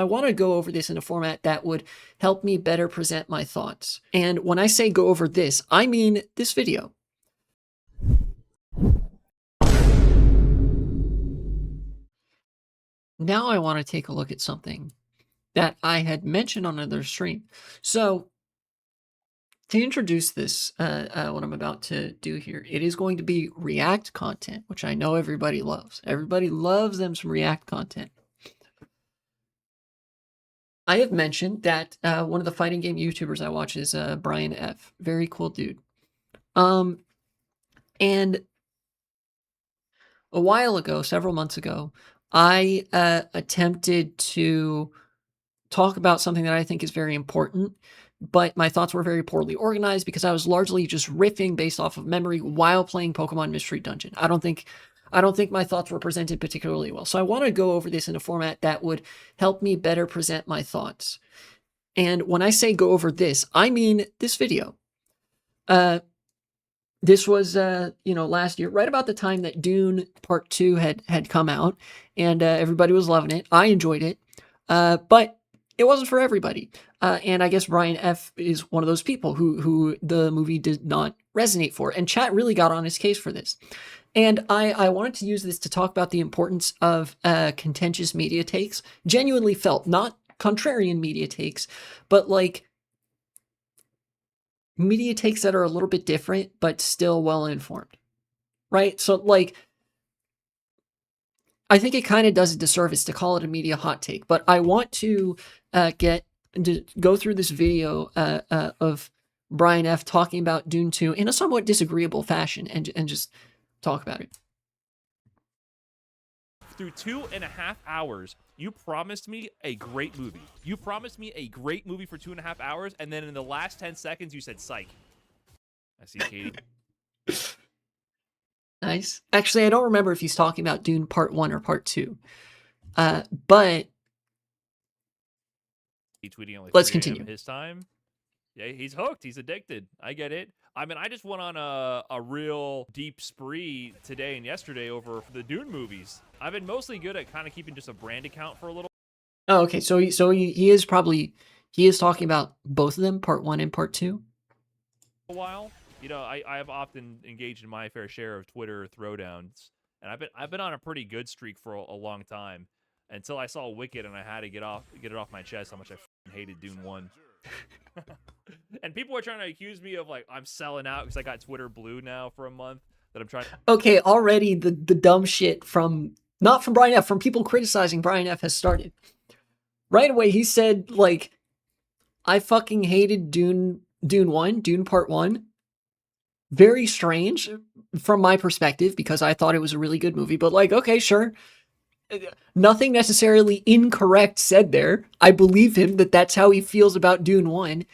I want to go over this in a format that would help me better present my thoughts. And when I say go over this, I mean this video. Now I want to take a look at something that I had mentioned on another stream. So to introduce this, what I'm about to do here, it is going to be React content, which I know everybody loves. Everybody loves them some React content. I have mentioned that one of the fighting game YouTubers I watch is Brian F. Very cool dude. And a while ago, several months ago, I attempted to talk about something that I think is very important, but my thoughts were very poorly organized because I was largely just riffing based off of memory while playing Pokemon Mystery Dungeon. I don't think my thoughts were presented particularly well. So I want to go over this in a format that would help me better present my thoughts. And when I say go over this, I mean this video. This was, last year, right about the time that Dune Part 2 had come out, and everybody was loving it. I enjoyed it, but it wasn't for everybody. And I guess Brian F. is one of those people who the movie did not resonate for, and chat really got on his case for this. And I wanted to use this to talk about the importance of contentious media takes, genuinely felt, not contrarian media takes, but like media takes that are a little bit different, but still well informed, right? So, like, I think it kind of does a disservice to call it a media hot take, but I want to go through this video of Brian F. talking about Dune 2 in a somewhat disagreeable fashion and just talk about it. Through 2.5 hours, you promised me a great movie. You promised me a great movie for 2.5 hours, and then in the last 10 seconds, you said psych. I see Katie. Nice. Actually, I don't remember if he's talking about Dune Part 1 or Part 2. But He tweeting at like let's 3 a.m. continue. his time. Yeah, he's hooked. He's addicted. I get it. I mean, I just went on a real deep spree today and yesterday over the Dune movies. I've been mostly good at kind of keeping just a brand account for a little. Oh, okay. So he is talking about both of them, Part 1 and Part 2. While. You know, I have often engaged in my fair share of Twitter throwdowns, and I've been on a pretty good streak for a long time until I saw Wicked, and I had to get it off my chest how much I hated Dune 1. And people are trying to accuse me of like I'm selling out because I got Twitter Blue now for a month that I'm trying. Okay, already the dumb shit from not from Brian F. from people criticizing Brian F. has started. Right away, he said like, I fucking hated Dune 1, Dune Part 1. Very strange from my perspective because I thought it was a really good movie, but like, okay, sure. Nothing necessarily incorrect said there. I believe him that that's how he feels about Dune 1.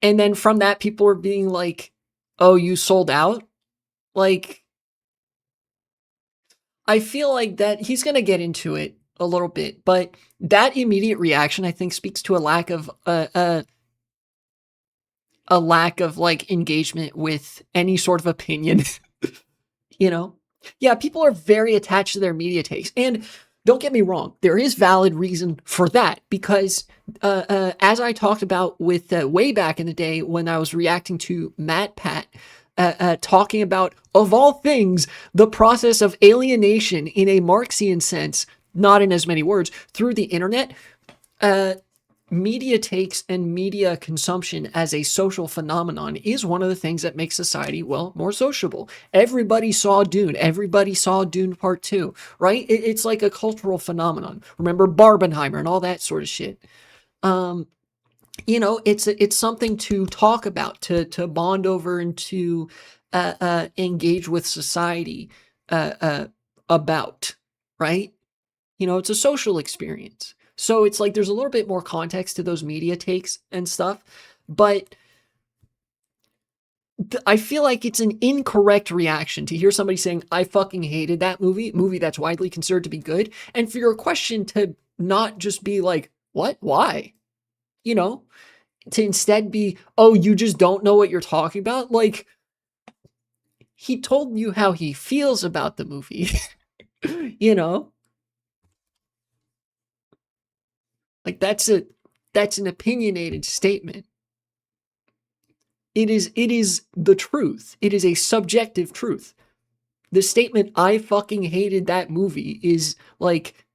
And then from that, people are being like, oh, you sold out? Like, I feel like that he's going to get into it a little bit, but that immediate reaction, I think, speaks to a lack of like engagement with any sort of opinion. You know, yeah, people are very attached to their media takes, and don't get me wrong, there is valid reason for that because as I talked about with way back in the day when I was reacting to Matt Pat. Talking about, of all things, the process of alienation in a Marxian sense, not in as many words, through the internet, media takes and media consumption as a social phenomenon is one of the things that makes society, well, more sociable. Everybody saw Dune. Everybody saw Dune Part 2, right? It's like a cultural phenomenon. Remember Barbenheimer and all that sort of shit. It's something to talk about, to bond over and to engage with society about, right? It's a social experience. So it's like there's a little bit more context to those media takes and stuff, but I feel like it's an incorrect reaction to hear somebody saying, I fucking hated that movie that's widely considered to be good, and for your question to not just be like, what? Why? To instead be, oh, you just don't know what you're talking about? Like, he told you how he feels about the movie, you know? Like that's an opinionated statement. It is the truth. It is a subjective truth. The statement "I fucking hated that movie" is like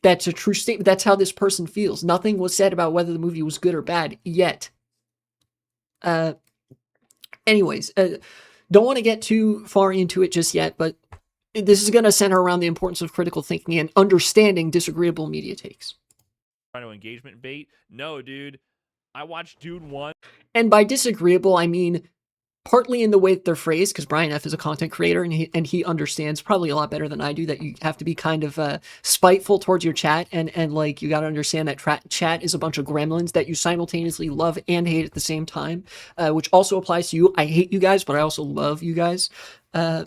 that's a true statement. That's how this person feels. Nothing was said about whether the movie was good or bad yet. Uh, anyways, don't want to get too far into it just yet, but this is going to center around the importance of critical thinking and understanding disagreeable media takes. Trying to engagement bait? No, dude. I watched Dune 1. And by disagreeable, I mean partly in the way that they're phrased, because Brian F is a content creator and he understands probably a lot better than I do that you have to be kind of spiteful towards your chat, and like you got to understand that chat is a bunch of gremlins that you simultaneously love and hate at the same time, which also applies to you. I hate you guys, but I also love you guys. So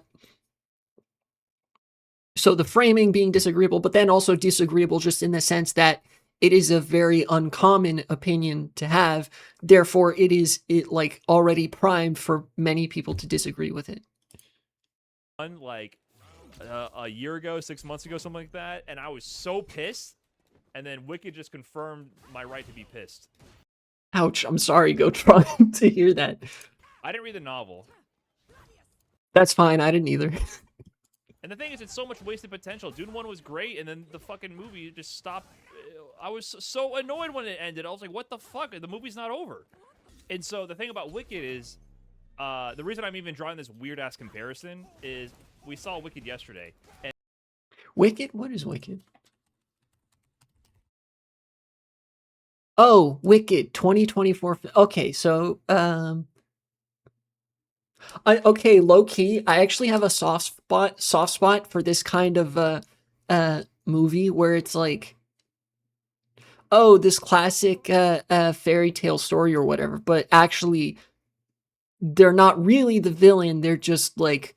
the framing being disagreeable, but then also disagreeable just in the sense that it is a very uncommon opinion to have. Therefore, it like already primed for many people to disagree with it. Like a year ago, 6 months ago, something like that, and I was so pissed. And then Wicked just confirmed my right to be pissed. Ouch! I'm sorry, go try to hear that. I didn't read the novel. That's fine. I didn't either. And the thing is, it's so much wasted potential. Dune 1 was great, and then the fucking movie just stopped. I was so annoyed when it ended. I was like, what the fuck? The movie's not over. And so the thing about Wicked is, the reason I'm even drawing this weird-ass comparison is we saw Wicked yesterday. And Wicked? What is Wicked? Oh, Wicked 2024. Okay, so okay, low key, I actually have a soft spot for this kind of movie where it's like, oh, this classic fairy tale story or whatever, but actually they're not really the villain, they're just like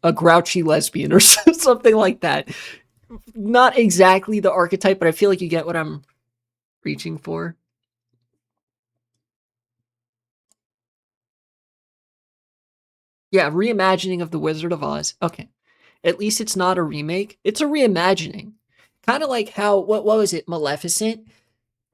a grouchy lesbian or something like that. Not exactly the archetype, but I feel like you get what I'm reaching for. Yeah, reimagining of The Wizard of Oz. Okay. At least it's not a remake. It's a reimagining. Kind of like how, what was it? Maleficent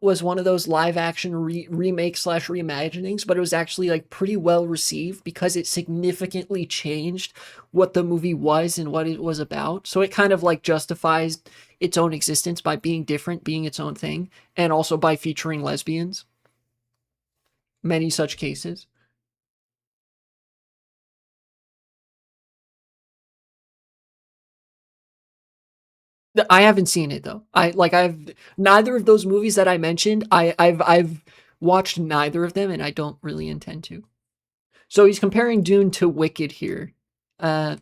was one of those live action remake slash reimaginings, but it was actually like pretty well received because it significantly changed what the movie was and what it was about. So it kind of like justifies its own existence by being different, being its own thing, and also by featuring lesbians. Many such cases. I haven't seen it though. I've neither of those movies that I mentioned. I've watched neither of them, and I don't really intend to. So he's comparing Dune to Wicked here. The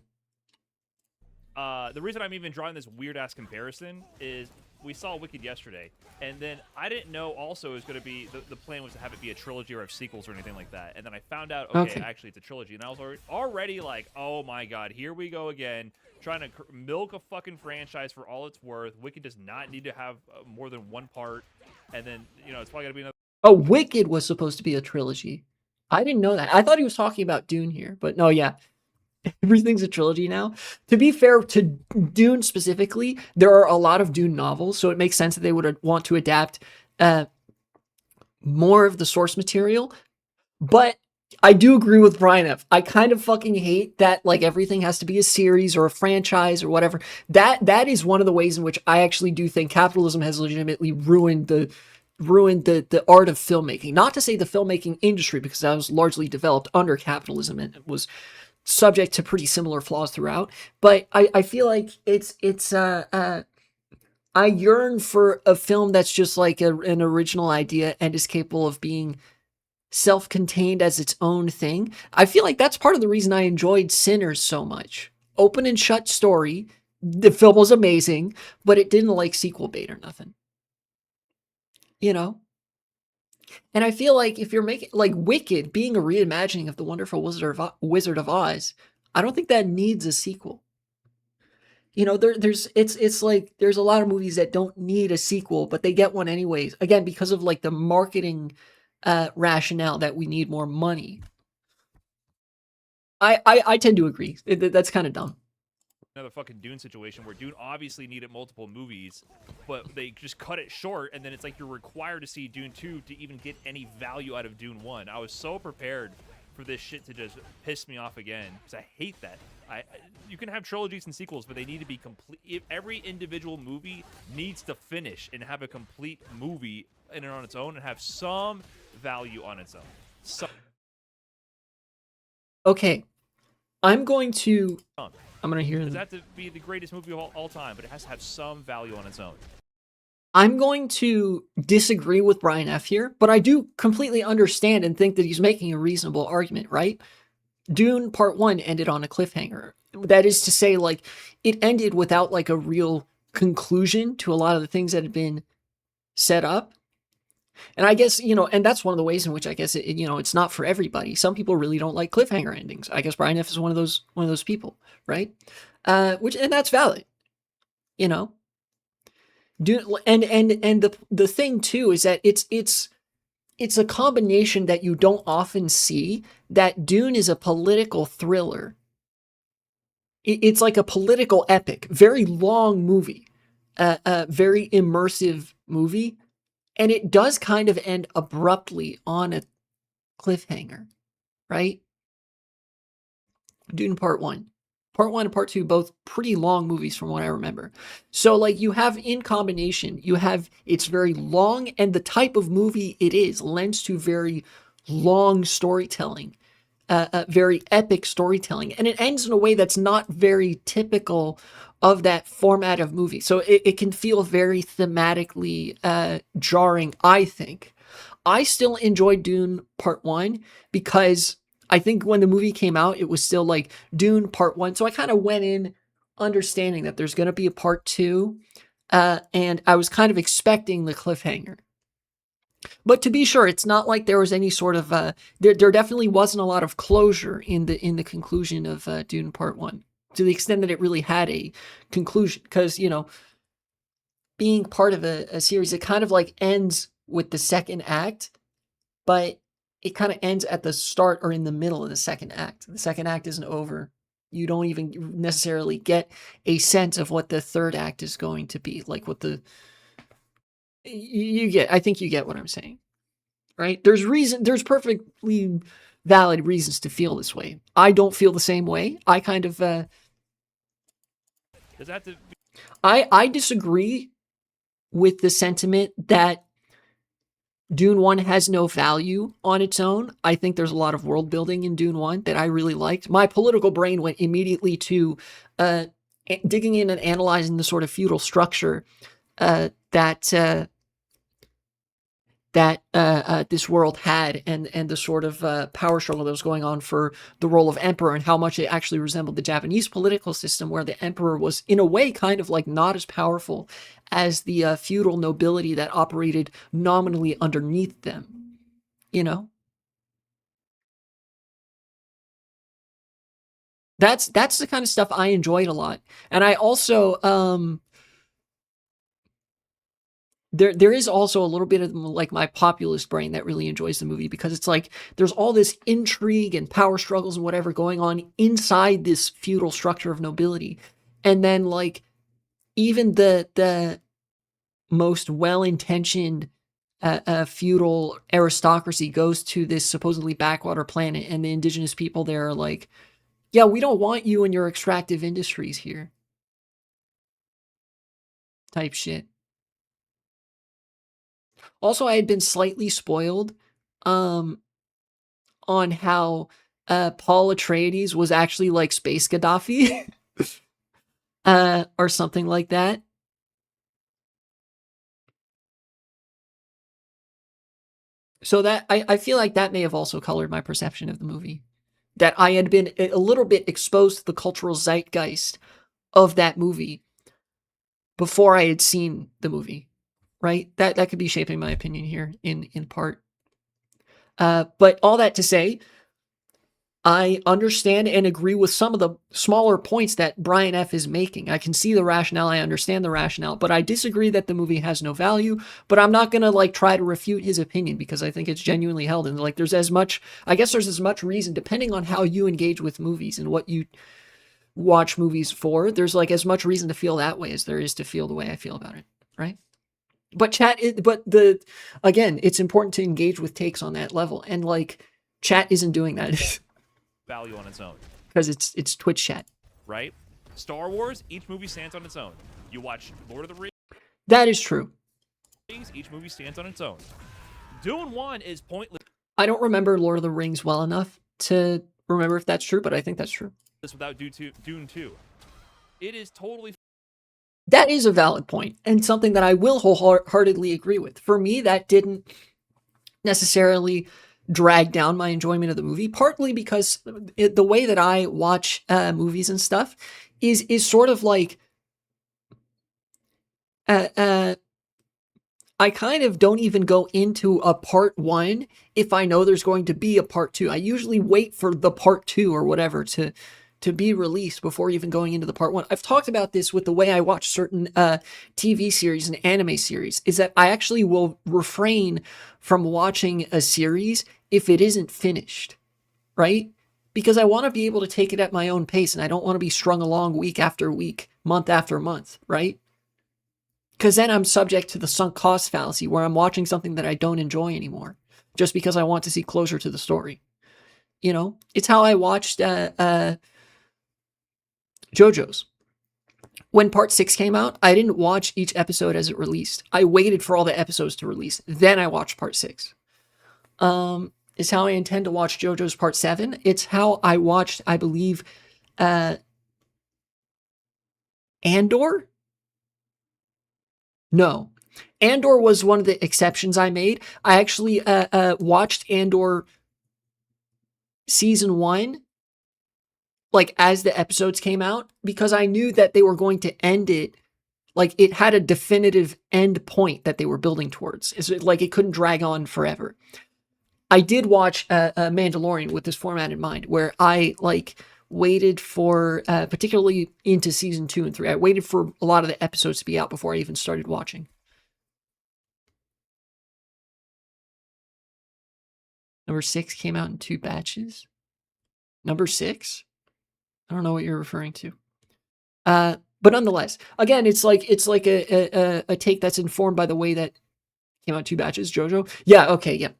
reason I'm even drawing this weird-ass comparison is we saw Wicked yesterday, and then I didn't know also it was going to be, the plan was to have it be a trilogy or have sequels or anything like that, and then I found out, okay. Actually it's a trilogy, and I was already like, oh my god, here we go again, trying to milk a fucking franchise for all it's worth. Wicked does not need to have more than one part, and then, it's probably going to be another. Oh, Wicked was supposed to be a trilogy. I didn't know that. I thought he was talking about Dune here, but no, yeah. Everything's a trilogy now. To be fair to Dune specifically, there are a lot of Dune novels, so it makes sense that they would want to adapt more of the source material. But I do agree with Brian F. I kind of fucking hate that like everything has to be a series or a franchise or whatever. That is one of the ways in which I actually do think capitalism has legitimately ruined the art of filmmaking. Not to say the filmmaking industry, because that was largely developed under capitalism and it was subject to pretty similar flaws throughout, but I feel like I yearn for a film that's just like an original idea and is capable of being self-contained as its own thing. I feel like that's part of the reason I enjoyed Sinners so much. Open and shut story. The film was amazing, but it didn't like sequel bait or nothing. And I feel like if you're making like Wicked being a reimagining of the wonderful Wizard of Oz, I don't think that needs a sequel. It's like there's a lot of movies that don't need a sequel, but they get one anyways. Again, because of like the marketing rationale that we need more money. I tend to agree. That's kind of dumb. another fucking Dune situation where Dune obviously needed multiple movies, but they just cut it short, and then it's like you're required to see Dune 2 to even get any value out of Dune 1. I was so prepared for this shit to just piss me off again because I hate that. You can have trilogies and sequels, but they need to be complete. Every individual movie needs to finish and have a complete movie in and on its own and have some value on its own. Okay, I'm going to hear. Does that have to be the greatest movie of all time, but it has to have some value on its own. I'm going to disagree with Brian F here, but I do completely understand and think that he's making a reasonable argument, right? Dune Part 1 ended on a cliffhanger. That is to say, like, it ended without, like, a real conclusion to a lot of the things that had been set up. And I guess, and that's one of the ways in which I guess it's not for everybody. Some people really don't like cliffhanger endings. I guess Brian F is one of those people, right? And that's valid, you know. And the thing too is that it's a combination that you don't often see, that Dune is a political thriller. It's like a political epic, very long movie, very immersive movie. And it does kind of end abruptly on a cliffhanger, right? Dune Part 1. Part 1 and Part 2, both pretty long movies from what I remember. So, like, you have in combination, it's very long, and the type of movie it is lends to very long storytelling, very epic storytelling. And it ends in a way that's not very typical of that format of movie. So it can feel very thematically jarring, I think. I still enjoyed Dune Part 1 because I think when the movie came out, it was still like Dune Part 1. So I kind of went in understanding that there's going to be a Part 2. And I was kind of expecting the cliffhanger. But to be sure, it's not like there was any sort of there definitely wasn't a lot of closure in the conclusion of Dune Part 1, to the extent that it really had a conclusion, because being part of a series, it kind of like ends with the second act, but it kind of ends at the start or in the middle of the second act. The second act isn't over. You don't even necessarily get a sense of what the third act is going to be, like what I think you get what I'm saying, right? There's perfectly valid reasons to feel this way. I don't feel the same way. I kind of, I disagree with the sentiment that Dune 1 has no value on its own. I think there's a lot of world building in Dune 1 that I really liked. My political brain went immediately to digging in and analyzing the sort of feudal structure that this world had, and the sort of power struggle that was going on for the role of emperor, and how much it actually resembled the Japanese political system, where the emperor was in a way kind of like not as powerful as the feudal nobility that operated nominally underneath them, That's the kind of stuff I enjoyed a lot. And I also there is also a little bit of like my populist brain that really enjoys the movie, because it's like there's all this intrigue and power struggles and whatever going on inside this feudal structure of nobility. And then like even the most well-intentioned feudal aristocracy goes to this supposedly backwater planet, and the indigenous people there are like, yeah, we don't want you and your extractive industries here. Type shit. Also, I had been slightly spoiled on how Paul Atreides was actually like Space Gaddafi or something like that. So that I feel like that may have also colored my perception of the movie. That I had been a little bit exposed to the cultural zeitgeist of that movie before I had seen the movie. Right? That could be shaping my opinion here in part. But all that to say, I understand and agree with some of the smaller points that Brian F. is making. I can see the rationale, I understand the rationale, but I disagree that the movie has no value. But I'm not gonna like try to refute his opinion, because I think it's genuinely held. And like there's as much reason, depending on how you engage with movies and what you watch movies for. There's like as much reason to feel that way as there is to feel the way I feel about it, right? But again, it's important to engage with takes on that level, and like chat isn't doing that value on its own. because it's Twitch chat. Right? Star Wars, each movie stands on its own. You watch Lord of the That is true. Rings, each movie stands on its own. Dune 1 is pointless I don't remember Lord of the Rings well enough to remember if that's true, but I think that's true. without Dune 2. It is totally That is a valid point, and something that I will wholeheartedly agree with. For me, that didn't necessarily drag down my enjoyment of the movie, partly because the way that I watch movies and stuff is sort of like I kind of don't even go into a part 1 if I know there's going to be a part 2. I usually wait for the part 2 or whatever to be released before even going into the part 1. I've talked about this with the way I watch certain TV series and anime series, is that I actually will refrain from watching a series if it isn't finished, right? Because I want to be able to take it at my own pace, and I don't want to be strung along week after week, month after month, right? Because then I'm subject to the sunk cost fallacy where I'm watching something that I don't enjoy anymore just because I want to see closure to the story. You know, it's how I watched JoJo's. When part 6 came out, I didn't watch each episode as it released. I waited for all the episodes to release. Then I watched part 6. It's how I intend to watch JoJo's part 7. It's how I watched, I believe, Andor? No. Andor was one of the exceptions I made. I actually watched Andor season 1 like as the episodes came out because I knew that they were going to end it, like it had a definitive end point that they were building towards. It's like it couldn't drag on forever. I did watch Mandalorian with this format in mind, where I like waited for, particularly into season 2 and 3, I waited for a lot of the episodes to be out before I even started watching. Number 6 came out in 2 batches. Number 6? I don't know what you're referring to. But nonetheless, again, it's like a take that's informed by the way that came out 2 batches. JoJo, yeah, okay, yeah.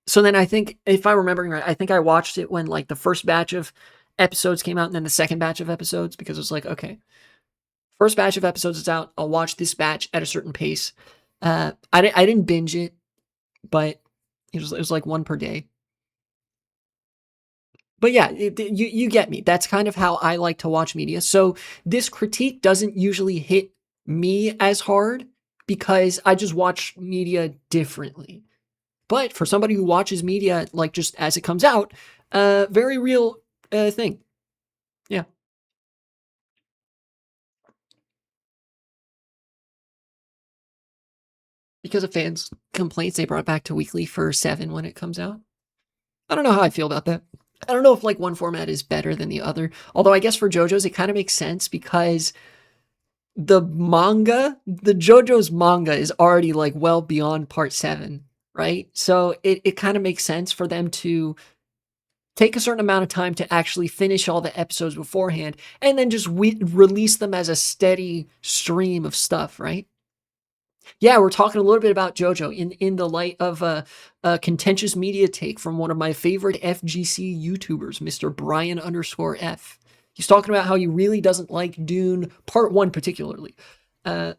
So then I think, if I'm remembering right, I think I watched it when like the first batch of episodes came out, and then the second batch of episodes, because it was like, okay, first batch of episodes is out. I'll watch this batch at a certain pace. I didn't binge it, but it was like one per day. But yeah, you get me. That's kind of how I like to watch media. So this critique doesn't usually hit me as hard because I just watch media differently. But for somebody who watches media like just as it comes out, very real thing. Yeah. Because of fans' complaints, they brought it back to weekly for 7 when it comes out. I don't know how I feel about that. I don't know if like one format is better than the other. Although I guess for JoJo's, it kind of makes sense because the JoJo's manga is already like well beyond part 7, right? So it kind of makes sense for them to take a certain amount of time to actually finish all the episodes beforehand and then just release them as a steady stream of stuff, right? Yeah, we're talking a little bit about JoJo in the light of a contentious media take from one of my favorite FGC YouTubers, Mr. Brian_F. He's talking about how he really doesn't like Dune Part 1 particularly. And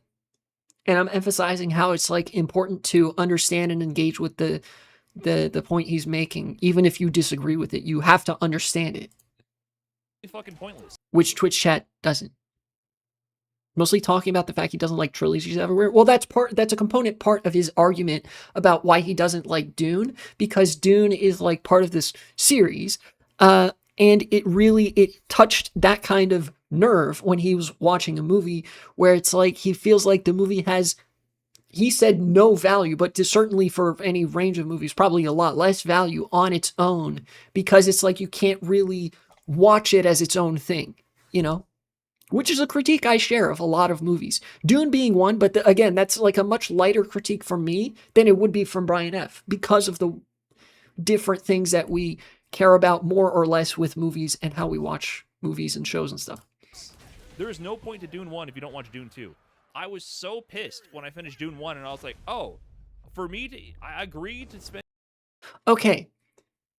I'm emphasizing how it's like important to understand and engage with the point he's making. Even if you disagree with it, you have to understand it. fucking pointless. Which Twitch chat doesn't. Mostly talking about the fact he doesn't like trilogies everywhere. Well, that's a component part of his argument about why he doesn't like Dune, because Dune is like part of this series, and it touched that kind of nerve when he was watching a movie where it's like he feels like the movie has, he said no value, but certainly for any range of movies, probably a lot less value on its own, because it's like you can't really watch it as its own thing, you know? Which is a critique I share of a lot of movies. Dune being one, but again, that's like a much lighter critique from me than it would be from Brian F. because of the different things that we care about more or less with movies and how we watch movies and shows and stuff. There is no point to Dune 1 if you don't watch Dune 2. I was so pissed when I finished Dune 1 and I was like, oh, for me to, I agreed to spend. Okay,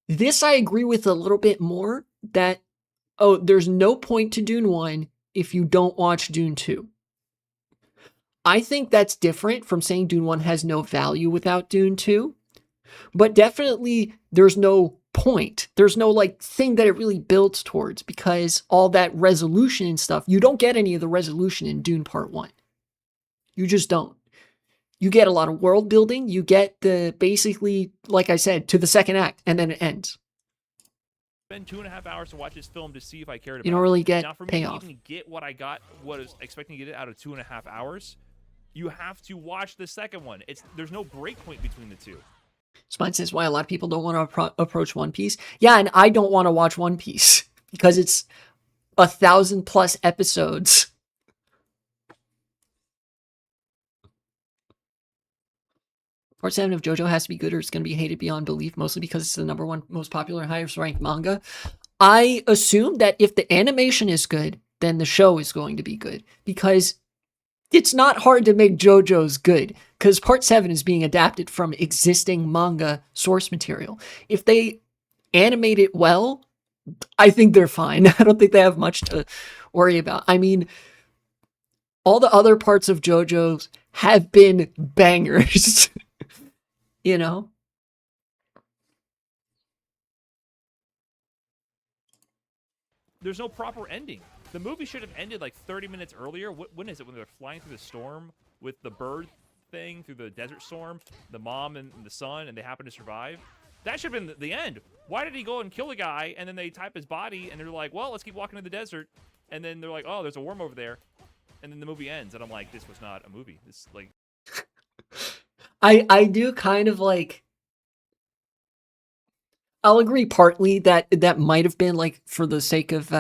this I agree with a little bit more that, oh, there's no point to Dune 1 if you don't watch Dune 2. I think that's different from saying Dune 1 has no value without Dune 2, but definitely there's no point. There's no like thing that it really builds towards because all that resolution and stuff, you don't get any of the resolution in Dune Part 1. You just don't. You get a lot of world building. You get the basically, like I said, to the second act, and then it ends. Spend 2.5 hours to watch this film to see if I cared about You don't really get it. Now, for me payoff. to even get what I got, what I was expecting to get out of 2.5 hours, you have to watch the second one. There's no break point between the two. Spine says why a lot of people don't want to approach One Piece. Yeah, and I don't want to watch One Piece because it's 1,000+ episodes. Part 7 of JoJo has to be good or it's going to be hated beyond belief, mostly because it's the #1 most popular and highest ranked manga. I assume that if the animation is good, then the show is going to be good because it's not hard to make JoJo's good because Part 7 is being adapted from existing manga source material. If they animate it well, I think they're fine. I don't think they have much to worry about. I mean, all the other parts of JoJo's have been bangers, you know? There's no proper ending. The movie should have ended like 30 minutes earlier. When is it? When they're flying through the storm with the bird thing, through the desert storm, the mom and the son, and they happen to survive? That should have been the end. Why did he go and kill the guy, and then they type his body, and they're like, well, let's keep walking in the desert. And then they're like, oh, there's a worm over there. And then the movie ends, and I'm like, this was not a movie. This, like... I do kind of like... I'll agree partly that that might have been like for the sake of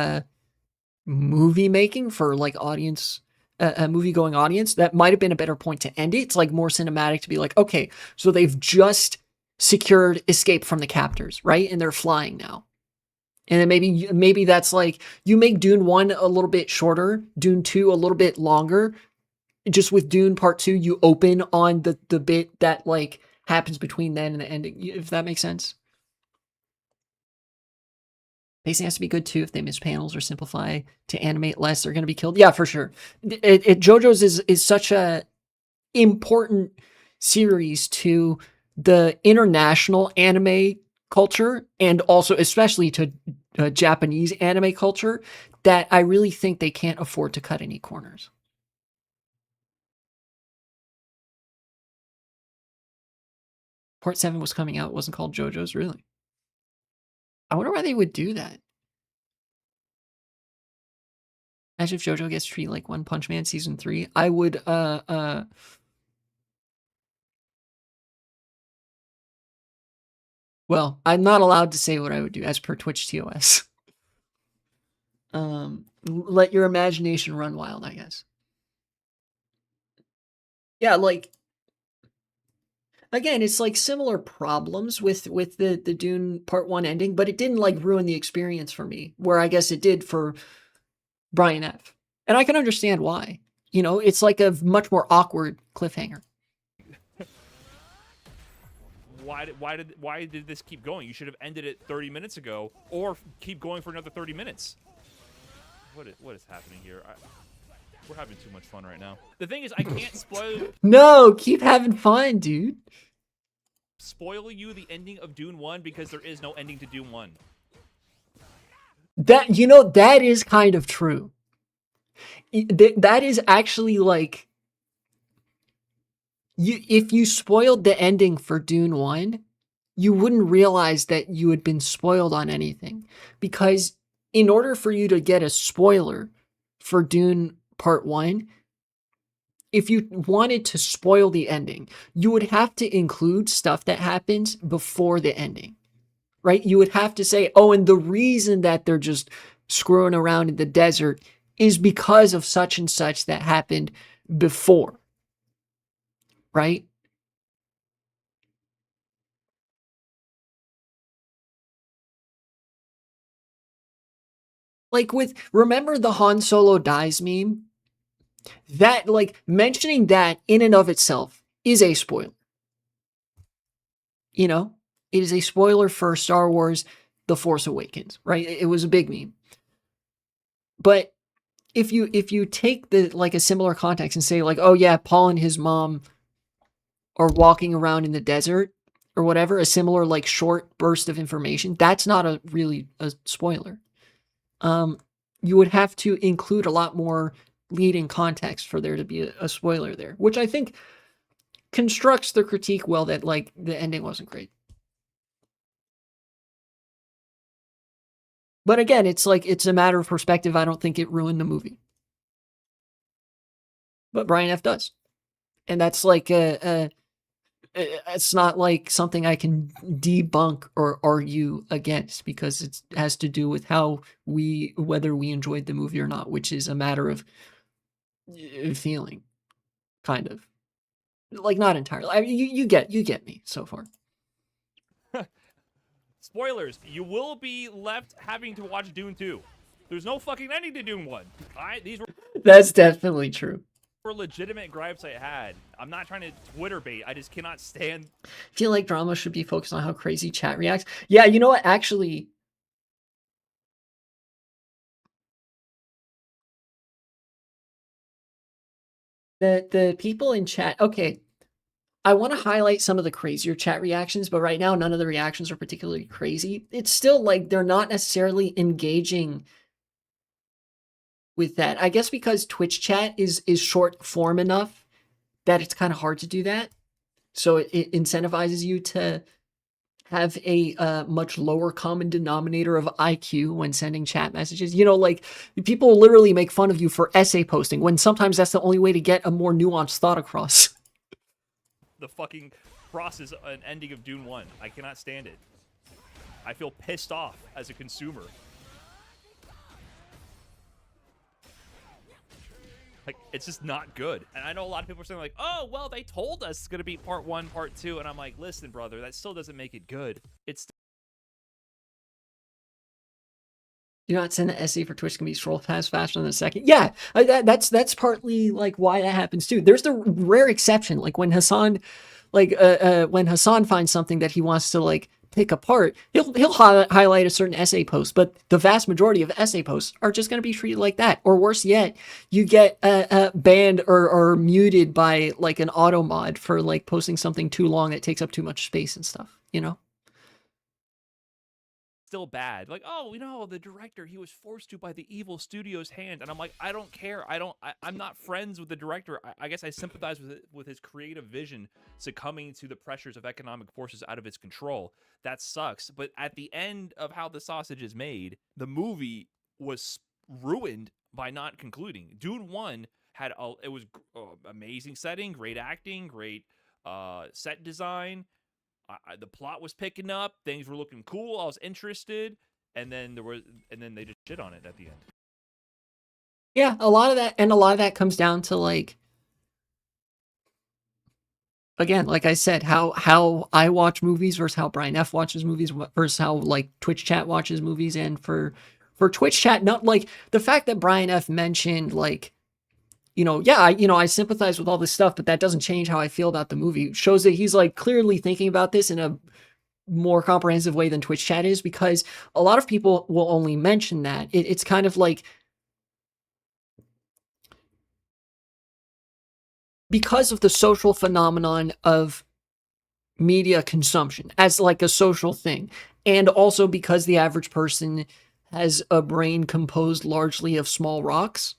movie making for like audience, a movie going audience. That might have been a better point to end it. It's like more cinematic to be like, okay, so they've just secured escape from the captors, right? And they're flying now. And then maybe that's like you make Dune 1 a little bit shorter, Dune 2 a little bit longer. Just with Dune Part 2, you open on the bit that like happens between then and the ending, if that makes sense. Pacing has to be good too. If they miss panels or simplify to animate less, they're going to be killed. Yeah, for sure. JoJo's is such a important series to the international anime culture and also especially to Japanese anime culture that I really think they can't afford to cut any corners. Part 7 was coming out. It wasn't called JoJo's, really. I wonder why they would do that. Imagine if JoJo gets treated like One Punch Man season 3. I would well, I'm not allowed to say what I would do as per Twitch TOS. Let your imagination run wild, I guess. Yeah, like again, it's like similar problems with the Dune Part 1 ending, but it didn't like ruin the experience for me, where I guess it did for Brian F. And I can understand why. You know, it's like a much more awkward cliffhanger. Why did this keep going? You should have ended it 30 minutes ago, or keep going for another 30 minutes. What is happening here? We're having too much fun right now. The thing is, I can't spoil. No, keep having fun, dude. Spoil you the ending of Dune 1 because there is no ending to Dune 1. That, you know, that is kind of true. That is actually like, if you spoiled the ending for Dune 1, you wouldn't realize that you had been spoiled on anything. Because in order for you to get a spoiler for Dune Part 1, if you wanted to spoil the ending, you would have to include stuff that happens before the ending, right? You would have to say, oh, and the reason that they're just screwing around in the desert is because of such and such that happened before, right? Like with remember the Han Solo dies meme? That like mentioning that in and of itself is a spoiler. You know, it is a spoiler for Star Wars The Force Awakens, right? It was a big meme. But if you take the like a similar context and say like, oh yeah, Paul and his mom are walking around in the desert or whatever, a similar like short burst of information, that's not a really a spoiler. You would have to include a lot more leading context for there to be a spoiler there, which I think constructs the critique well that like the ending wasn't great. But again, it's like it's a matter of perspective. I don't think it ruined the movie, but Brian F does, and that's like it's not like something I can debunk or argue against because it has to do with how whether we enjoyed the movie or not, which is a matter of feeling, kind of like not entirely. I mean, you get me so far. Spoilers, you will be left having to watch Dune 2. There's no fucking ending to Dune 1. These That's definitely true. were legitimate gripes I had. I'm not trying to Twitter bait. I just cannot stand. I feel like drama should be focused on how crazy chat reacts. Yeah, you know what? Actually, the people in chat. Okay, I want to highlight some of the crazier chat reactions, but right now none of the reactions are particularly crazy. It's still like they're not necessarily engaging with that. I guess because Twitch chat is short form enough that it's kind of hard to do that. So it incentivizes you to have a much lower common denominator of IQ when sending chat messages. You know, like people literally make fun of you for essay posting when sometimes that's the only way to get a more nuanced thought across. The fucking process and ending of Dune 1. I cannot stand it. I feel pissed off as a consumer. Like, it's just not good. And I know a lot of people are saying, like, oh, well, they told us it's going to be part 1, part 2. And I'm like, listen, brother, that still doesn't make it good. It's. Do not send an essay for Twitch can be scroll past faster than a second. Yeah, that's partly like why that happens too. There's the rare exception, like when Hassan, when Hassan finds something that he wants to like pick apart, he'll highlight a certain essay post. But the vast majority of essay posts are just going to be treated like that, or worse yet, you get banned or muted by like an auto mod for like posting something too long that takes up too much space and stuff. You know. Still bad. Like, oh, you know, the director, he was forced to by the evil studio's hand. And I'm like, I don't care. I'm not friends with the director. I guess I sympathize with his creative vision succumbing to the pressures of economic forces out of its control. That sucks. But at the end of how the sausage is made, the movie was ruined by not concluding. Dune 1 had it was amazing setting, great acting, great set design. The plot was picking up, things were looking cool. I was interested, and then they just shit on it at the end. Yeah, a lot of that comes down to like, again, like I said, how I watch movies versus how Brian F watches movies versus how like Twitch chat watches movies, and for Twitch chat, not like the fact that Brian F mentioned like, yeah, I sympathize with all this stuff, but that doesn't change how I feel about the movie. Shows that he's like clearly thinking about this in a more comprehensive way than Twitch chat is, because a lot of people will only mention that. It's kind of like, because of the social phenomenon of media consumption as like a social thing, and also because the average person has a brain composed largely of small rocks,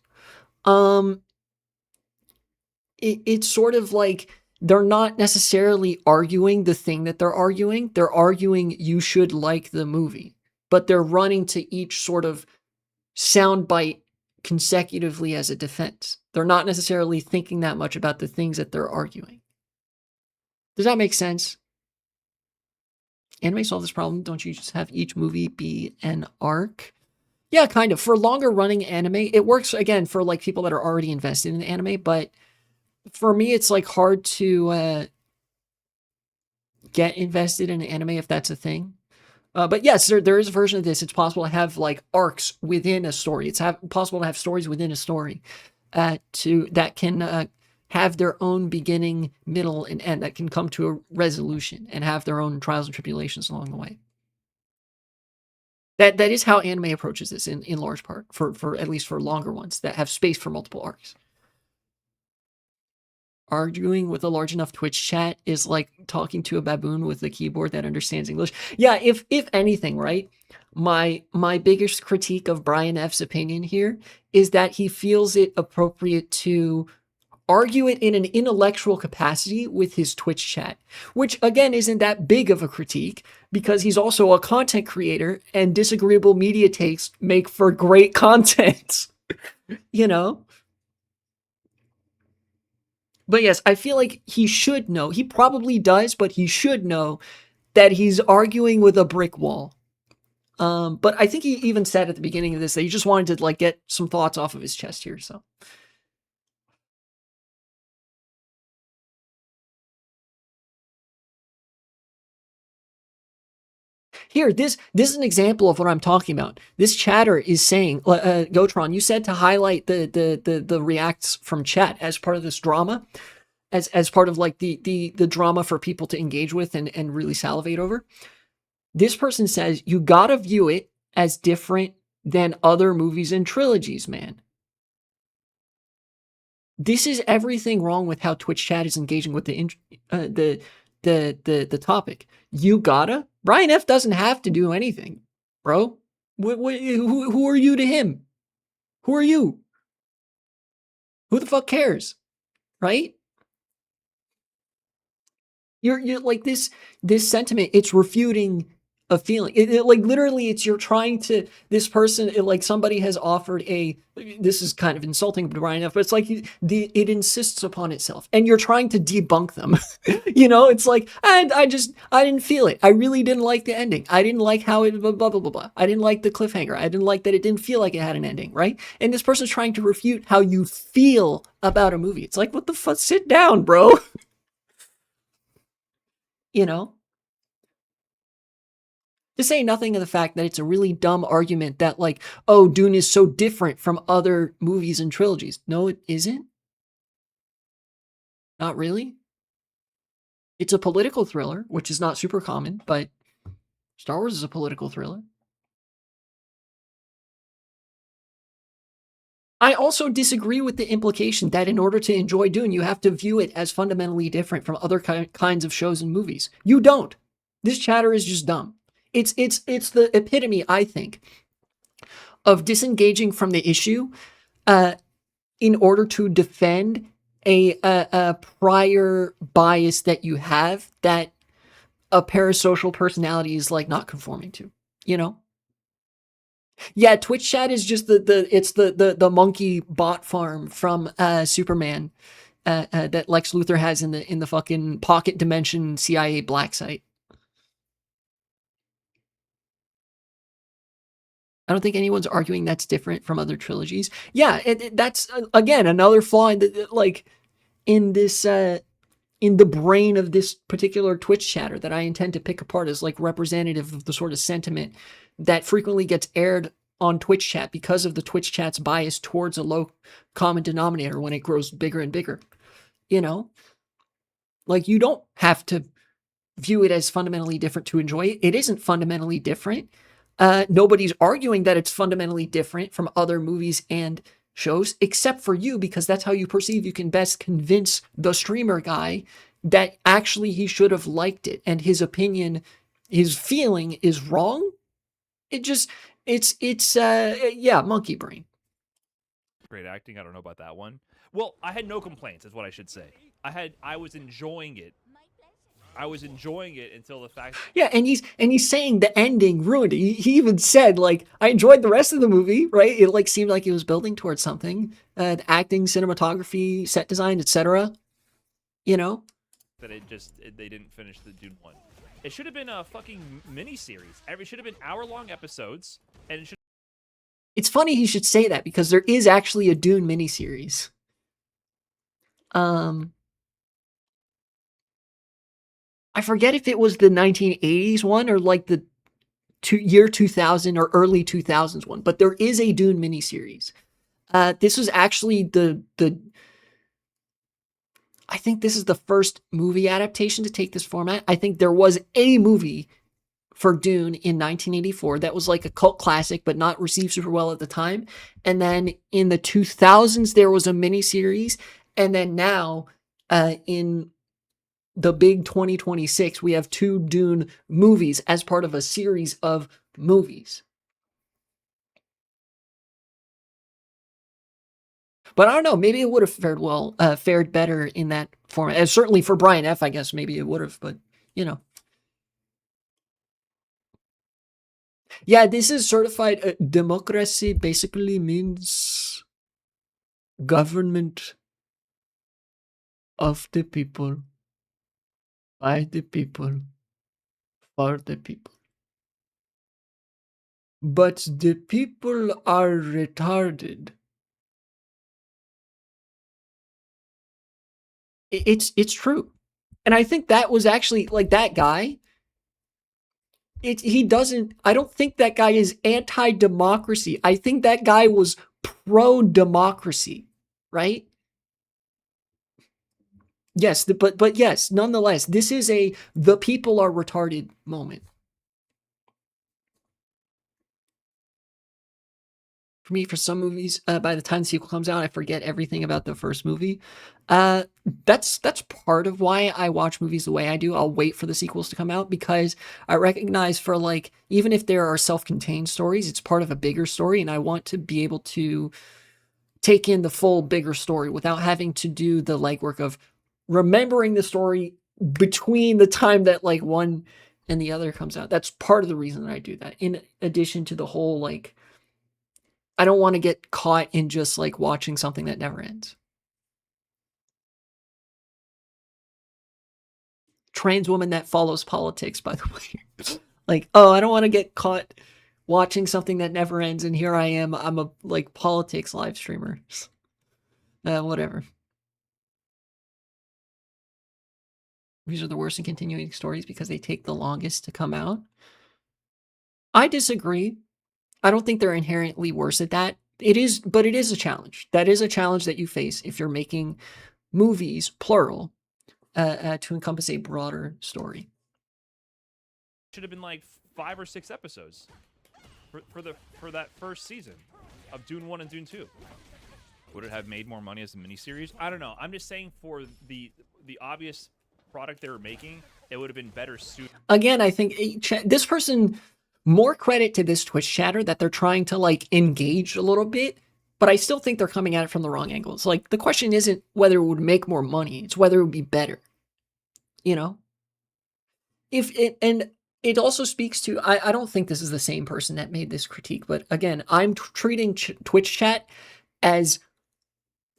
it's sort of like they're not necessarily arguing the thing that they're arguing. They're arguing you should like the movie, but they're running to each sort of soundbite consecutively as a defense. They're not necessarily thinking that much about the things that they're arguing. Does that make sense? Anime solve this problem. Don't you just have each movie be an arc? Yeah, kind of. For longer running anime, it works again for like people that are already invested in anime, but for me, it's like hard to get invested in anime if that's a thing. But yes, there is a version of this. It's possible to have like arcs within a story. It's possible to have stories within a story to that can have their own beginning, middle, and end that can come to a resolution and have their own trials and tribulations along the way. That is how anime approaches this in large part for at least for longer ones that have space for multiple arcs. Arguing with a large enough Twitch chat is like talking to a baboon with a keyboard that understands English. Yeah, if anything, right? My biggest critique of Brian F's opinion here is that he feels it appropriate to argue it in an intellectual capacity with his Twitch chat, which again isn't that big of a critique because he's also a content creator and disagreeable media takes make for great content, you know? But yes, I feel like he should know. He probably does, but he should know that he's arguing with a brick wall. But I think he even said at the beginning of this that he just wanted to like get some thoughts off of his chest here. So here, this is an example of what I'm talking about. This chatter is saying, Gotron, you said to highlight the reacts from chat as part of this drama, as part of like the drama for people to engage with and really salivate over. This person says you gotta view it as different than other movies and trilogies, man. This is everything wrong with how Twitch chat is engaging with the topic. You gotta. Brian F doesn't have to do anything, bro. Who are you to him? Who are you? Who the fuck cares, right? You're like this sentiment. It's refuting a feeling. Like literally, it's you're trying to this person. Like somebody has offered a. This is kind of insulting to Brian F, but it's like it insists upon itself, and you're trying to debunk them. It's like and I didn't feel it. I really didn't like the ending. I didn't like how it blah blah blah blah. I didn't like the cliffhanger. I didn't like that it didn't feel like it had an ending, right? And this person's trying to refute how you feel about a movie. It's like what the fuck? Sit down, bro. you know To say nothing of the fact that it's a really dumb argument that, like, oh, Dune is so different from other movies and trilogies. No, it isn't. Not really. It's a political thriller, which is not super common, but Star Wars is a political thriller. I also disagree with the implication that in order to enjoy Dune, you have to view it as fundamentally different from other kinds of shows and movies. You don't. This chatter is just dumb. It's the epitome, I think, of disengaging from the issue in order to defend a prior bias that you have that a parasocial personality is like not conforming to, you know? Yeah, Twitch chat is just the monkey bot farm from Superman that Lex Luthor has in the fucking pocket dimension CIA black site. I don't think anyone's arguing that's different from other trilogies. Yeah, that's again another flaw in like in this in the brain of this particular Twitch chatter that I intend to pick apart as like representative of the sort of sentiment that frequently gets aired on Twitch chat because of the Twitch chat's bias towards a low common denominator when it grows bigger and bigger. You know, like you don't have to view it as fundamentally different to enjoy it. It isn't fundamentally different. Nobody's arguing that it's fundamentally different from other movies and shows, except for you, because that's how you perceive you can best convince the streamer guy that actually he should have liked it and his opinion, his feeling is wrong. It just, yeah, monkey brain. Great acting. I don't know about that one. Well, I had no complaints, is what I should say. I was enjoying it. I was enjoying it until the fact. Yeah, and he's saying the ending ruined it. He even said like I enjoyed the rest of the movie, right? It like seemed like it was building towards something, the acting, cinematography, set design, etc. You know, That they didn't finish the Dune one. It should have been a fucking mini series. It should have been hour-long episodes, and it should. It's funny he should say that because there is actually a Dune miniseries. I forget if it was the 1980s one or like the year 2000 or early 2000s one, but there is a Dune miniseries. This was actually the I think this is the first movie adaptation to take this format. I think there was a movie for Dune in 1984 that was like a cult classic, but not received super well at the time. And then in the 2000s, there was a miniseries. And then now, in the big 2026, we have two Dune movies as part of a series of movies. But I don't know. Maybe it would have fared better in that format. And certainly for Brian F, I guess maybe it would have. But you know, yeah, this is certified democracy. Basically means government of the people, by the people, for the people. But the people are retarded. It's true. And I think that was actually like that guy. He doesn't, I don't think that guy is anti-democracy. I think that guy was pro-democracy, right? Yes, but yes, nonetheless, this is a the people are retarded moment. For me, for some movies, by the time the sequel comes out, I forget everything about the first movie. That's part of why I watch movies the way I do. I'll wait for the sequels to come out because I recognize for like even if there are self-contained stories, it's part of a bigger story, and I want to be able to take in the full bigger story without having to do the legwork of remembering the story between the time that like one and the other comes out. That's part of the reason that I do that. In addition to the whole like I don't want to get caught in just like watching something that never ends. Trans woman that follows politics, by the way. Like, oh, I don't want to get caught watching something that never ends, and here I am. I'm a like politics live streamer. Whatever. These are the worst in continuing stories because they take the longest to come out. I disagree. I don't think they're inherently worse at that. It is, but it is a challenge. That is a challenge that you face if you're making movies, plural, to encompass a broader story. Should have been like 5 or 6 episodes for that first season of Dune 1 and Dune 2. Would it have made more money as a miniseries? I don't know. I'm just saying for the obvious product they were making, it would have been better suited. Again, I think this person, more credit to this Twitch chatter that they're trying to like engage a little bit, but I still think they're coming at it from the wrong angle. It's like the question isn't whether it would make more money, it's whether it would be better. You know? If it, and it also speaks to, I don't think this is the same person that made this critique, but again, I'm treating Twitch chat as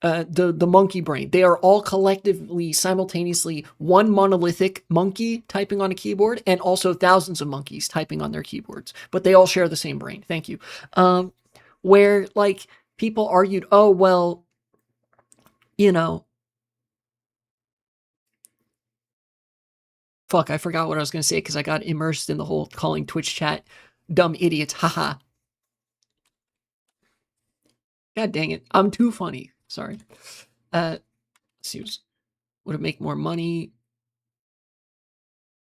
the monkey brain. They are all collectively, simultaneously, one monolithic monkey typing on a keyboard and also thousands of monkeys typing on their keyboards, but they all share the same brain. Thank you. Where like people argued, oh, well, you know, fuck, I forgot what I was going to say because I got immersed in the whole calling Twitch chat dumb idiots. Haha. God dang it. I'm too funny. Sorry. Let's see. Would it make more money?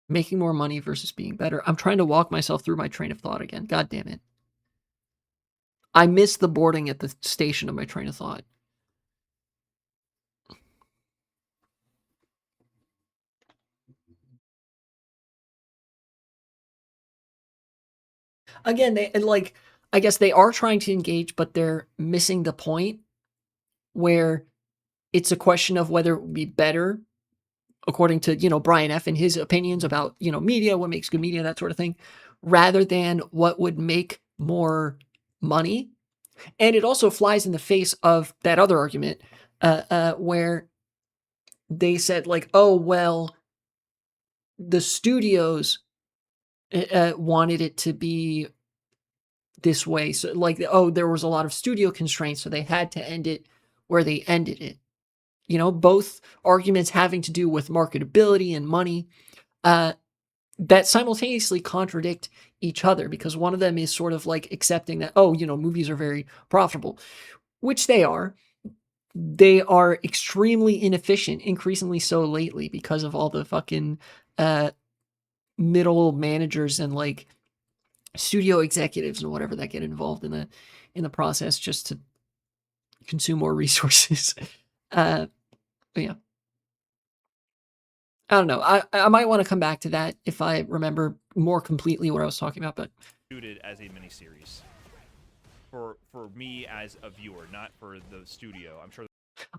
Making more money versus being better. I'm trying to walk myself through my train of thought again. God damn it. I missed the boarding at the station of my train of thought. Again, they like I guess they are trying to engage, but they're missing the point where it's a question of whether it would be better according to, you know, Brian F. and his opinions about, you know, media, what makes good media, that sort of thing, rather than what would make more money. And it also flies in the face of that other argument where they said like, oh, well, the studios wanted it to be this way. So like, oh, there was a lot of studio constraints, so they had to end it where they ended it. You know, both arguments having to do with marketability and money. that simultaneously contradict each other, because one of them is sort of like accepting that, oh, movies are very profitable, which they are. They are extremely inefficient, increasingly so lately because of all the fucking uh, middle managers and like studio executives and whatever that get involved in the process just to consume more resources. Yeah, I don't know. I might want to come back to that if I remember more completely what I was talking about, but Suited as a miniseries for me as a viewer, not for the studio. I'm sure.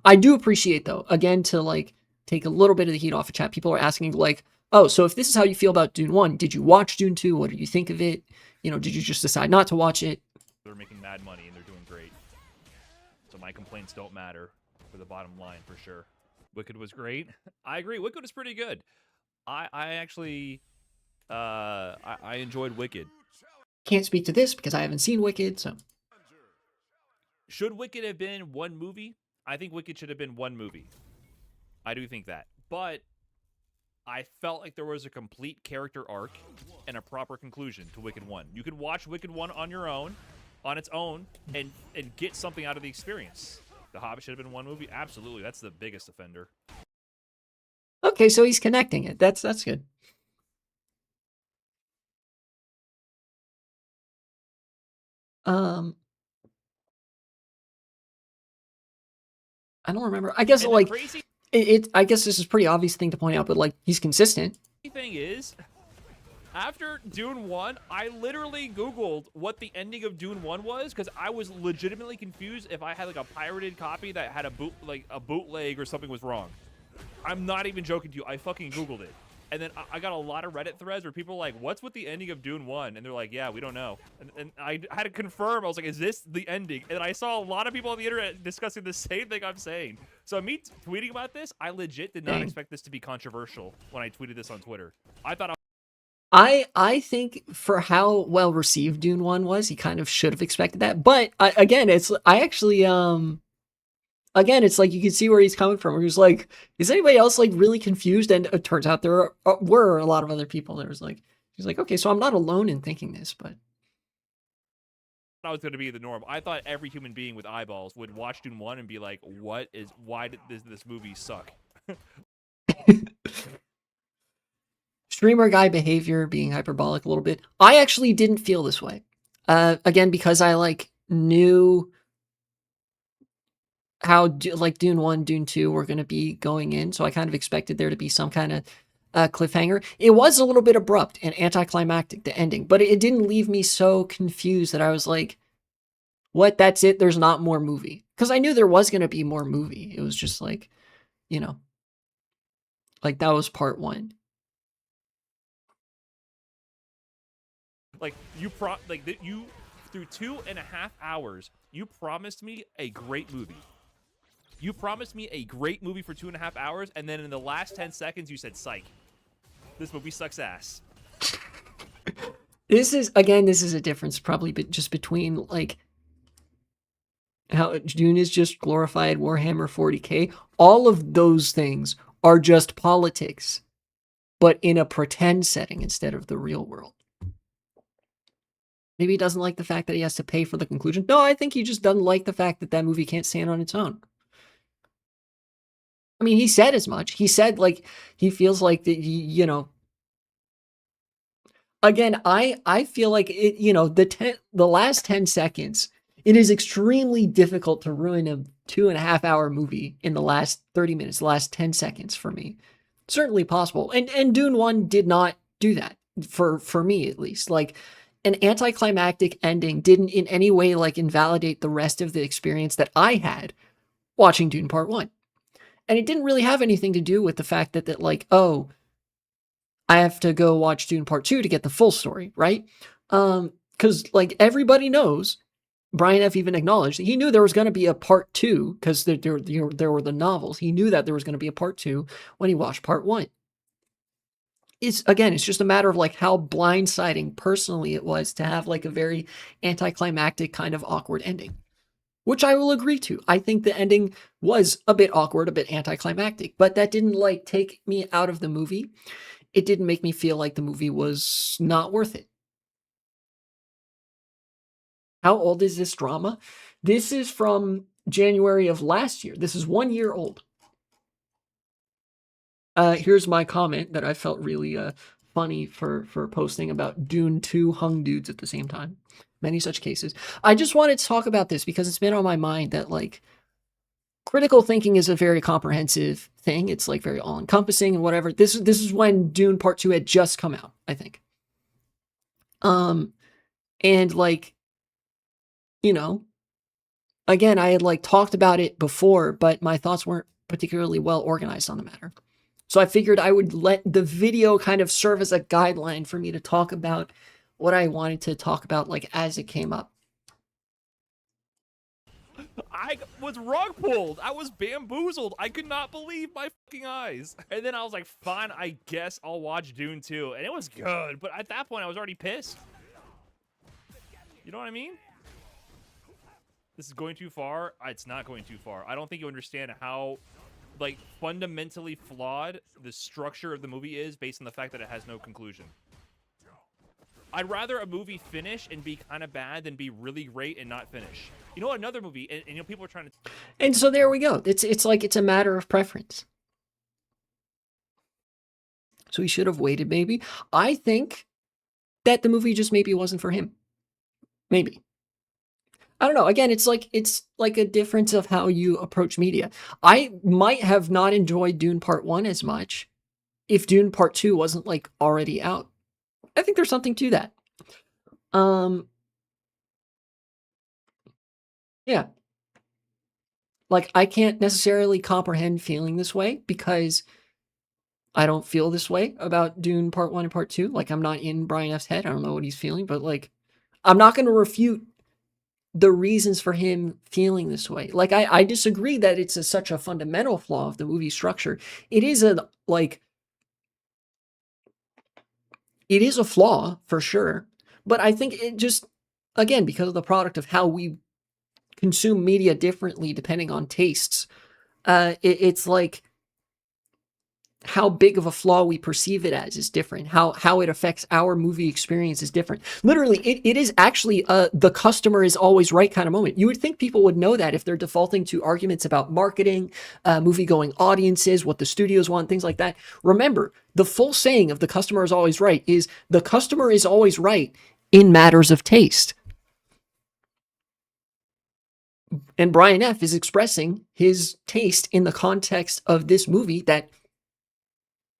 I do appreciate, though, again, to like take a little bit of the heat off of chat. People are asking like, oh, so if this is how you feel about Dune 1, did you watch Dune 2? What did you think of it? Did you just decide not to watch it? They're making mad money and they're doing great. So my complaints don't matter for the bottom line for sure. Wicked was great. I agree. Wicked was pretty good. I actually I enjoyed Wicked. Can't speak to this because I haven't seen Wicked, so. Should Wicked have been one movie? I think Wicked should have been one movie. I do think that. But I felt like there was a complete character arc and a proper conclusion to Wicked 1. You could watch Wicked 1 on your own, on its own, and get something out of the experience. The Hobbit should have been one movie? Absolutely. That's the biggest offender. Okay, so he's connecting it. That's good. I don't remember. I guess And like the crazy I guess this is a pretty obvious thing to point out, but like he's consistent. thing is, after Dune 1, I literally Googled what the ending of Dune 1 was because I was legitimately confused if I had like a pirated copy that had a bootleg or something was wrong. I'm not even joking to you. I fucking Googled it. And then I got a lot of Reddit threads where people are like, what's with the ending of Dune 1? And they're like, yeah, we don't know. And I had to confirm. I was like, is this the ending? And I saw a lot of people on the internet discussing the same thing I'm saying. So me tweeting about this, I legit did not expect this to be controversial when I tweeted this on Twitter. I thought I think for how well received Dune 1 was, he kind of should have expected that. But again, it's like you can see where he's coming from. Where he's like, is anybody else like really confused? And it turns out there were a lot of other people. There was like, he's like, okay, so I'm not alone in thinking this, but I was going to be the norm. I thought every human being with eyeballs would watch Dune 1 and be like, why did this movie suck? streamer guy behavior being hyperbolic a little bit. I actually didn't feel this way. Again, because I like knew how like Dune 1, Dune 2 were going to be going in. So I kind of expected there to be some kind of cliffhanger. It was a little bit abrupt and anticlimactic, the ending, but it didn't leave me so confused that I was like, what? That's it? There's not more movie? Because I knew there was going to be more movie. It was just like, like that was part 1. Like you through 2.5 hours, you promised me a great movie. You promised me a great movie for 2.5 hours, and then in the last 10 seconds, you said, psych. This movie sucks ass. This is a difference probably just between like how Dune is just glorified Warhammer 40K. All of those things are just politics, but in a pretend setting instead of the real world. Maybe he doesn't like the fact that he has to pay for the conclusion. No, I think he just doesn't like the fact that that movie can't stand on its own. I mean, he said as much. He said, like, he feels like that, again, I feel like it, the last 10 seconds, it is extremely difficult to ruin a 2.5 hour movie in the last 30 minutes, the last 10 seconds for me. Certainly possible. And Dune 1 did not do that for me, at least. Like, an anticlimactic ending didn't in any way like invalidate the rest of the experience that I had watching Dune Part 1. And it didn't really have anything to do with the fact that like, oh, I have to go watch Dune Part 2 to get the full story, right? Because like everybody knows, Brian F. even acknowledged that he knew there was going to be a Part 2 because there were the novels. He knew that there was going to be a Part 2 when he watched Part 1. It's just a matter of like how blindsiding personally it was to have like a very anticlimactic kind of awkward ending, which I will agree to. I think the ending was a bit awkward, a bit anticlimactic, but that didn't like take me out of the movie. it didn't make me feel like the movie was not worth it. How old is this drama? This is from January of last year. This is 1 year old. Here's my comment that I felt really funny for posting about Dune 2 hung dudes at the same time. Many such cases. I just wanted to talk about this because it's been on my mind that, like, critical thinking is a very comprehensive thing. It's like very all encompassing and whatever. This is when Dune Part 2 had just come out, I think. And like, you know, again, I had like talked about it before, but my thoughts weren't particularly well organized on the matter. So I figured I would let the video kind of serve as a guideline for me to talk about what I wanted to talk about, like, as it came up. I was rug pulled. I was bamboozled. I could not believe my fucking eyes. And then I was like, fine, I guess I'll watch Dune 2. And it was good. But at that point, I was already pissed. You know what I mean? This is going too far. It's not going too far. I don't think you understand how, like, fundamentally flawed the structure of the movie is based on the fact that it has no conclusion. I'd rather a movie finish and be kind of bad than be really great and not finish. You know what? Another movie, and you know, people are trying to... And so there we go. It's like it's a matter of preference. So he should have waited, maybe. I think that the movie just maybe wasn't for him. Maybe. I don't know. Again, it's like a difference of how you approach media. I might have not enjoyed Dune Part 1 as much if Dune Part 2 wasn't like already out. I think there's something to that. Yeah. Like, I can't necessarily comprehend feeling this way because I don't feel this way about Dune Part 1 and Part 2. Like, I'm not in Brian F's head. I don't know what he's feeling, but like, I'm not going to refute the reasons for him feeling this way. Like, I disagree that it's such a fundamental flaw of the movie structure. It is a flaw for sure, but I think it just, again, because of the product of how we consume media differently depending on tastes, it's like how big of a flaw we perceive it as is different. How it affects our movie experience is different. Literally, it is actually the customer is always right kind of moment. You would think people would know that if they're defaulting to arguments about marketing, movie-going audiences, what the studios want, things like that. Remember, the full saying of the customer is always right is the customer is always right in matters of taste. And Brian F. is expressing his taste in the context of this movie that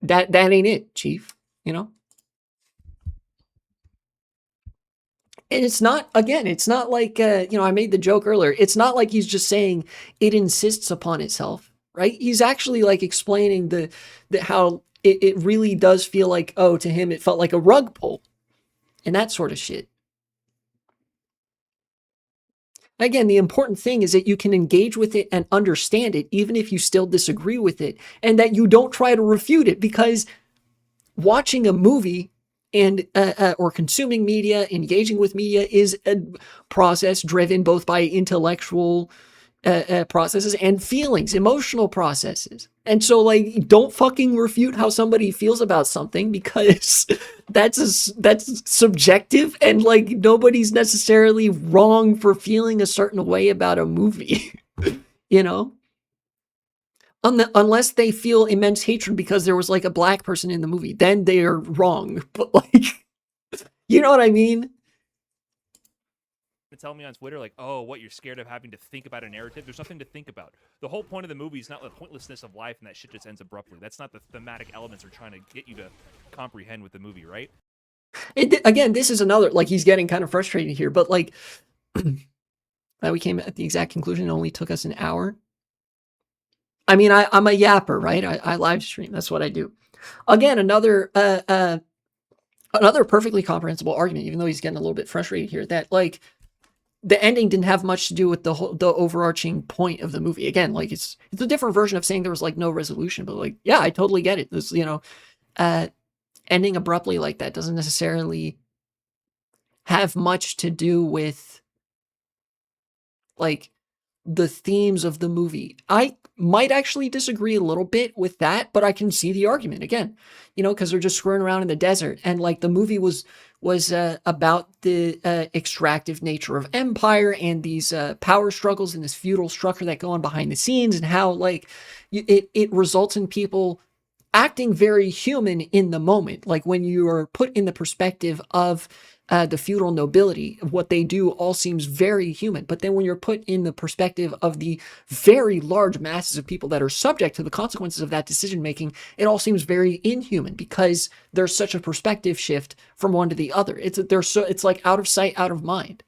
ain't it, Chief, you know? And it's not, again, it's not like, I made the joke earlier. It's not like he's just saying it insists upon itself, right? He's actually like explaining the how it really does feel like, oh, to him, it felt like a rug pull and that sort of shit. Again, the important thing is that you can engage with it and understand it, even if you still disagree with it, and that you don't try to refute it, because watching a movie and or consuming media, engaging with media is a process driven both by intellectual processes and feelings, emotional processes. And so, like, don't fucking refute how somebody feels about something, because that's subjective, and like nobody's necessarily wrong for feeling a certain way about a movie, you know? Unless they feel immense hatred because there was like a black person in the movie, then they are wrong. But like, you know what I mean? Tell me on Twitter, like, oh, what, you're scared of having to think about a narrative? There's nothing to think about. The whole point of the movie is not the pointlessness of life and that shit just ends abruptly. That's not the thematic elements they're trying to get you to comprehend with the movie, right? Again, this is another, like, he's getting kind of frustrated here, but like, we came at the exact conclusion. It only took us an hour. I mean, I'm a yapper, right? I live stream. That's what I do. Again, another perfectly comprehensible argument, even though he's getting a little bit frustrated here, that like the ending didn't have much to do with the overarching point of the movie. Again, like it's a different version of saying there was like no resolution, but like, yeah, I totally get it. This, ending abruptly like that doesn't necessarily have much to do with like the themes of the movie. I might actually disagree a little bit with that, but I can see the argument again, because they're just screwing around in the desert, and like the movie was about the extractive nature of empire and these power struggles and this feudal structure that go on behind the scenes, and how like it results in people acting very human in the moment. Like when you are put in the perspective of the feudal nobility, what they do all seems very human. But then when you're put in the perspective of the very large masses of people that are subject to the consequences of that decision making, it all seems very inhuman because there's such a perspective shift from one to the other. It's like out of sight, out of mind.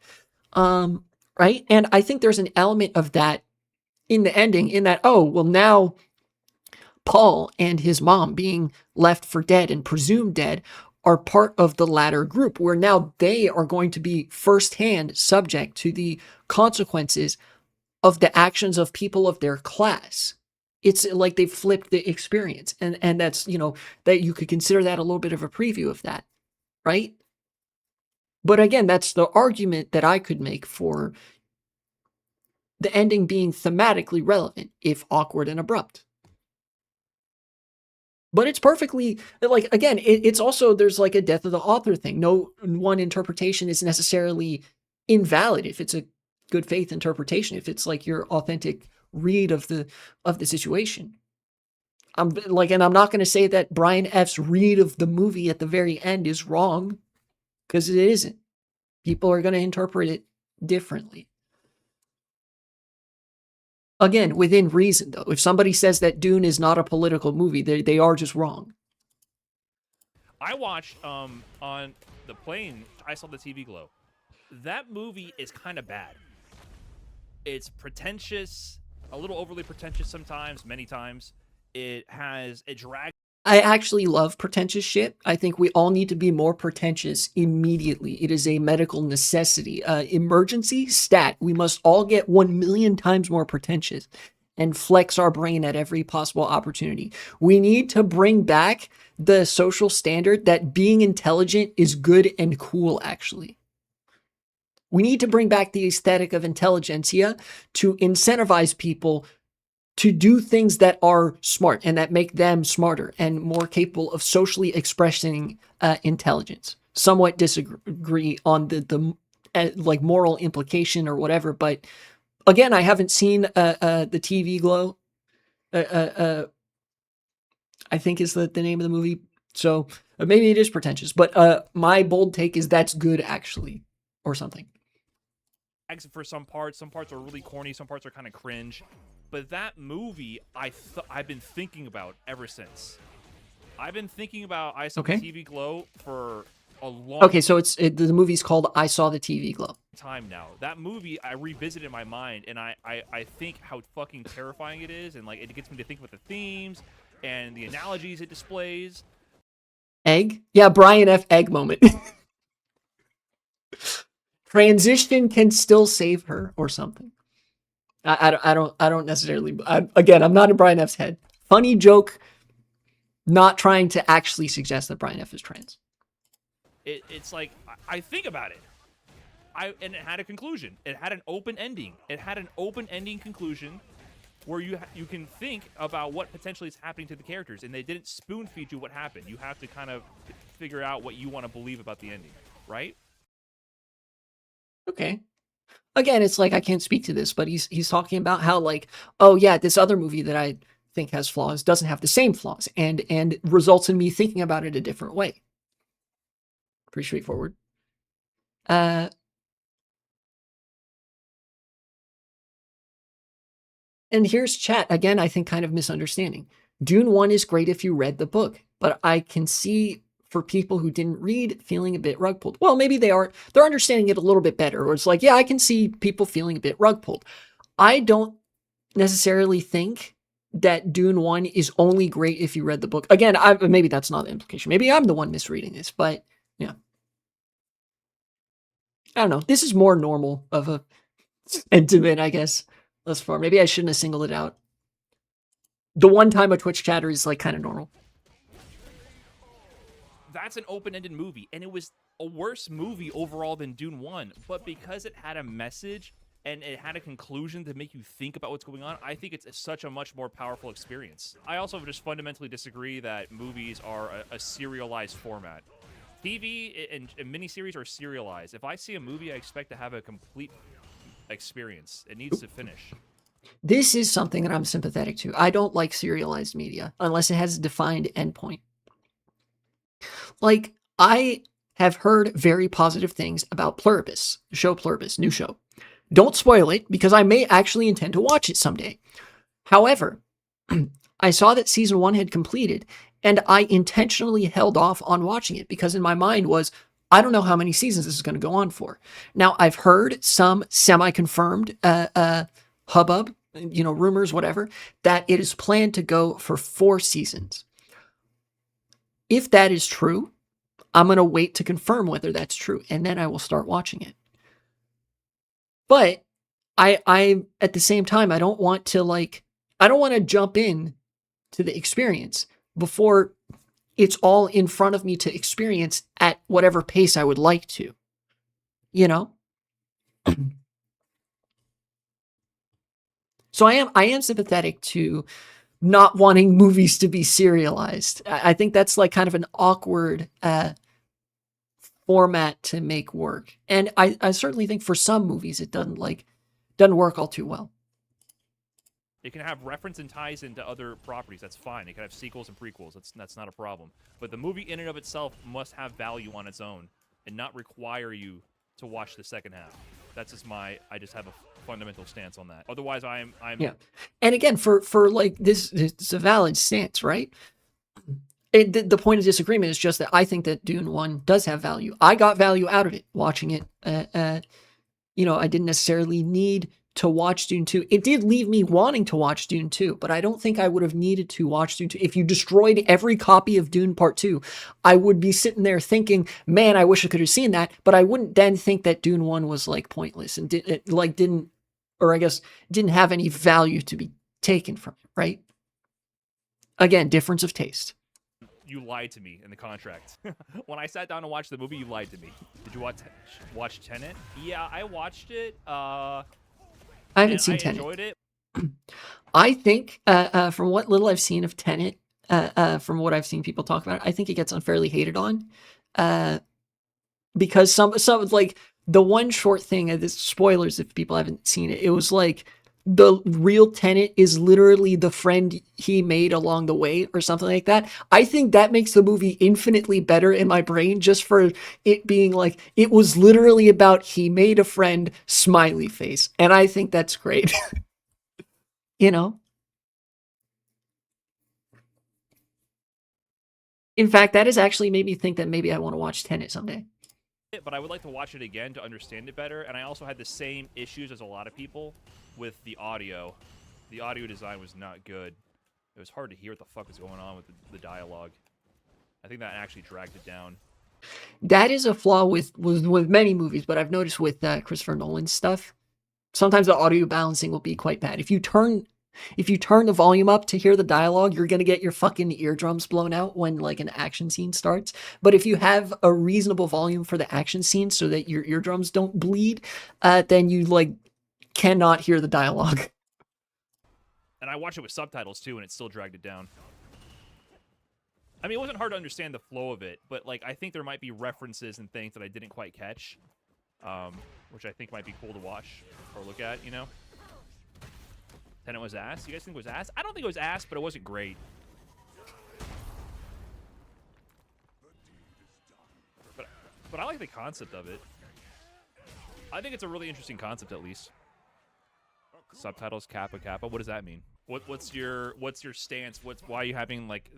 Right? And I think there's an element of that in the ending, in that, oh, well, now Paul and his mom being left for dead and presumed dead are part of the latter group, where now they are going to be firsthand subject to the consequences of the actions of people of their class. It's like they've flipped the experience. And that's, that you could consider that a little bit of a preview of that, right? But again, that's the argument that I could make for the ending being thematically relevant, if awkward and abrupt. But it's perfectly, like, again, it's also, there's like a death of the author thing. No one interpretation is necessarily invalid if it's a good faith interpretation, if it's like your authentic read of the situation. And I'm not going to say that Brian F's read of the movie at the very end is wrong, because it isn't. People are going to interpret it differently. Again, within reason, though. If somebody says that Dune is not a political movie, they are just wrong. I watched on the plane. I saw the TV Glow. That movie is kind of bad. It's pretentious, a little overly pretentious sometimes, many times. It drags. I actually love pretentious shit. I think we all need to be more pretentious immediately. It is a medical necessity. Emergency stat. We must all get 1 million times more pretentious and flex our brain at every possible opportunity. We need to bring back the social standard that being intelligent is good and cool, actually. We need to bring back the aesthetic of intelligentsia to incentivize people to do things that are smart and that make them smarter and more capable of socially expressing intelligence. Somewhat disagree on the like moral implication or whatever, but again, I haven't seen the TV Glow. I think is the name of the movie. So maybe it is pretentious, but my bold take is that's good actually, or something. For some parts are really corny, some parts are kind of cringe. But that movie, I've been thinking about ever since. I've been thinking about I Saw the TV Glow for a long Okay, so the movie's called I Saw the TV Glow. Time now. That movie, I revisit in my mind, and I think how fucking terrifying it is, and like it gets me to think about the themes and the analogies it displays. Egg? Yeah, Brian F. Egg moment. Transition can still save her or something. I don't necessarily. Again, I'm not in Brian F's head. Funny joke, not trying to actually suggest that Brian F is trans. It's like I think about it. And it had a conclusion. It had an open ending. It had an open ending conclusion where you can think about what potentially is happening to the characters, and they didn't spoon feed you what happened. You have to kind of figure out what you want to believe about the ending, right? Okay. Again, it's like I can't speak to this, but he's talking about how like, oh yeah, this other movie that I think has flaws doesn't have the same flaws, and results in me thinking about it a different way. Pretty straightforward. And here's chat again. I think kind of misunderstanding. Dune 1 is great if you read the book, but I can see for people who didn't read feeling a bit rug pulled. Well, maybe they're understanding it a little bit better, or it's like, yeah, I can see people feeling a bit rug pulled. I don't necessarily think that Dune 1 is only great if you read the book. Again, maybe that's not the implication. Maybe I'm the one misreading this, but yeah. I don't know. This is more normal of a sentiment, I guess, thus far. Maybe I shouldn't have singled it out. The one time a Twitch chatter is like kind of normal. That's an open-ended movie, and it was a worse movie overall than Dune 1, but because it had a message and it had a conclusion to make you think about what's going on, I think it's such a much more powerful experience. I also just fundamentally disagree that movies are a serialized format. TV and miniseries are serialized. If I see a movie, I expect to have a complete experience. It needs to finish. This is something that I'm sympathetic to. I don't like serialized media unless it has a defined endpoint. Like, I have heard very positive things about Pluribus, show Pluribus, new show. Don't spoil it because I may actually intend to watch it someday. However, I saw that season 1 had completed and I intentionally held off on watching it because in my mind was, I don't know how many seasons this is going to go on for. Now, I've heard some semi-confirmed hubbub, rumors, whatever, that it is planned to go for 4 seasons. If that is true, I'm going to wait to confirm whether that's true, and then I will start watching it. But I at the same time, I don't want to jump in to the experience before it's all in front of me to experience at whatever pace I would like to, you know? So I am sympathetic to not wanting movies to be serialized. I think that's like kind of an awkward format to make work. And I certainly think for some movies it doesn't work all too well. It can have reference and ties into other properties. That's fine. It can have sequels and prequels. That's not a problem. But the movie in and of itself must have value on its own and not require you to watch the second half. That's just I just have a fundamental stance on that. Otherwise, I'm Yeah. And again, for like this, it's a valid stance, right? The point of disagreement is just that I think that Dune 1 does have value. I got value out of it watching it. I didn't necessarily need to watch Dune 2. It did leave me wanting to watch Dune 2, but I don't think I would have needed to watch Dune 2. If you destroyed every copy of Dune Part 2, I would be sitting there thinking, man, I wish I could have seen that, but I wouldn't then think that Dune 1 was like pointless and didn't have any value to be taken from it, right? Again, difference of taste. You lied to me in the contract. When I sat down to watch the movie, you lied to me. Did you watch Tenet? Yeah, I watched it. I haven't seen Tenet. I enjoyed it. I think, from what little I've seen of Tenet, from what I've seen people talk about it, I think it gets unfairly hated on. Because some like the one short thing, this spoilers if people haven't seen it, it was like the real Tenet is literally the friend he made along the way or something like that. I think that makes the movie infinitely better in my brain just for it being like, it was literally about he made a friend, smiley face. And I think that's great. You know? In fact, that has actually made me think that maybe I want to watch Tenet someday. But I would like to watch it again to understand it better. And I also had the same issues as a lot of people with the audio. The audio design was not good. It was hard to hear what the fuck was going on with the dialogue. I think that actually dragged it down. That is a flaw with many movies, but I've noticed with Christopher Nolan's stuff, sometimes the audio balancing will be quite bad. If you turn the volume up to hear the dialogue, you're going to get your fucking eardrums blown out when like an action scene starts. But if you have a reasonable volume for the action scene so that your eardrums don't bleed, then you like cannot hear the dialogue. And I watched it with subtitles too, and it still dragged it down. I mean, it wasn't hard to understand the flow of it, but like I think there might be references and things that I didn't quite catch, which I think might be cool to watch or look at, you know? Tenet was ass? You guys think it was ass? I don't think it was ass, but it wasn't great. But I like the concept of it. I think it's a really interesting concept, at least. Subtitles, kappa, kappa. What does that mean? What's your stance? Why are you having like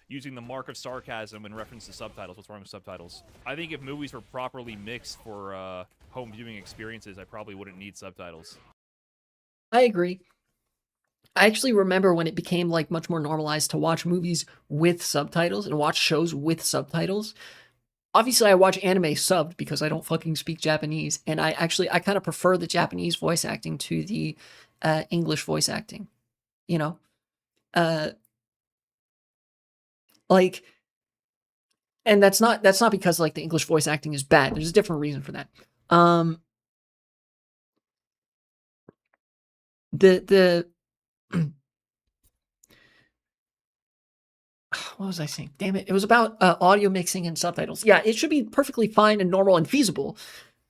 using the mark of sarcasm in reference to subtitles? What's wrong with subtitles? I think if movies were properly mixed for home viewing experiences, I probably wouldn't need subtitles. I agree. I actually remember when it became like much more normalized to watch movies with subtitles and watch shows with subtitles. Obviously, I watch anime subbed because I don't fucking speak Japanese, and I kind of prefer the Japanese voice acting to the English voice acting. You know, like, and that's not because like the English voice acting is bad. There's a different reason for that. the what was I saying? Damn it! It was about audio mixing and subtitles. Yeah, it should be perfectly fine and normal and feasible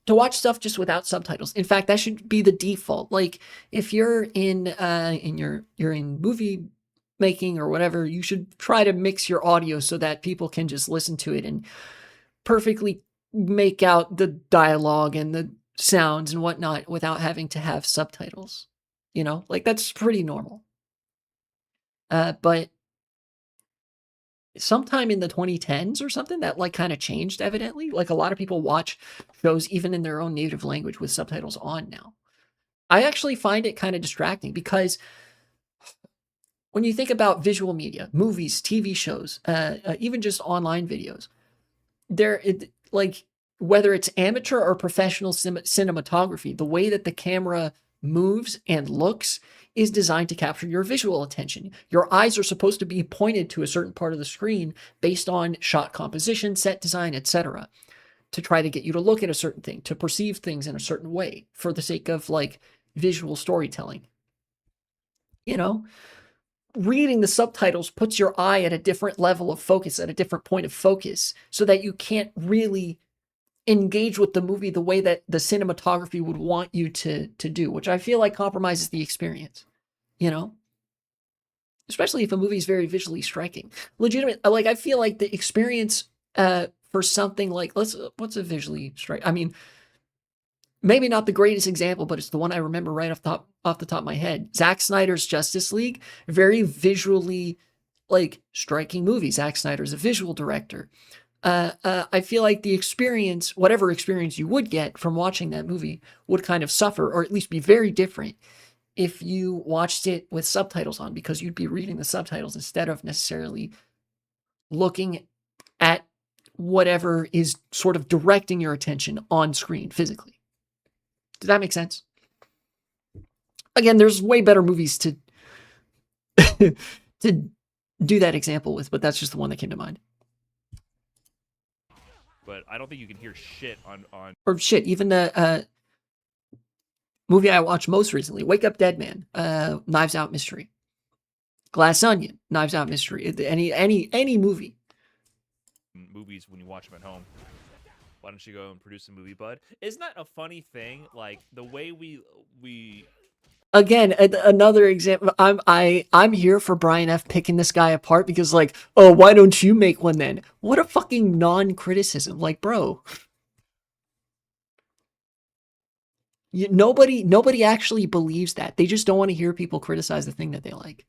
to watch stuff just without subtitles. In fact, that should be the default. Like if you're in you're in movie making or whatever, you should try to mix your audio so that people can just listen to it and perfectly make out the dialogue and the sounds and whatnot without having to have subtitles. You know, like that's pretty normal. But sometime in the 2010s or something that like kind of changed evidently. Like a lot of people watch shows even in their own native language with subtitles on now. I actually find it kind of distracting because when you think about visual media, movies, TV shows, even just online videos, like whether it's amateur or professional cinematography, the way that the camera moves and looks is designed to capture your visual attention. Your eyes are supposed to be pointed to a certain part of the screen based on shot composition, set design, etc., to try to get you to look at a certain thing, to perceive things in a certain way for the sake of like visual storytelling. You know, reading the subtitles puts your eye at a different level of focus, at a different point of focus, so that you can't really engage with the movie the way that the cinematography would want you to do, which I feel like compromises the experience, you know? Especially if a movie is very visually striking. Legitimate, like I feel like the experience for something like what's a visually strike? I mean, maybe not the greatest example, but it's the one I remember right off the top of my head. Zack Snyder's Justice League, very visually like striking movie. Zack Snyder's a visual director. I feel like the experience, whatever experience you would get from watching that movie, would kind of suffer, or at least be very different if you watched it with subtitles on, because you'd be reading the subtitles instead of necessarily looking at whatever is sort of directing your attention on screen physically. Does that make sense? Again, there's way better movies to to do that example with, but that's just the one that came to mind. But I don't think you can hear shit on. Or shit, even the movie I watched most recently, Wake Up Dead Man, Knives Out Mystery, Glass Onion, Knives Out Mystery, any movie. Movies when you watch them at home. Why don't you go and produce a movie, bud? Isn't that a funny thing? Like the way we Again, another example. I'm here for Brian F. picking this guy apart because like, oh, why don't you make one then? What a fucking non-criticism. Like, bro, nobody actually believes that. They just don't want to hear people criticize the thing that they like,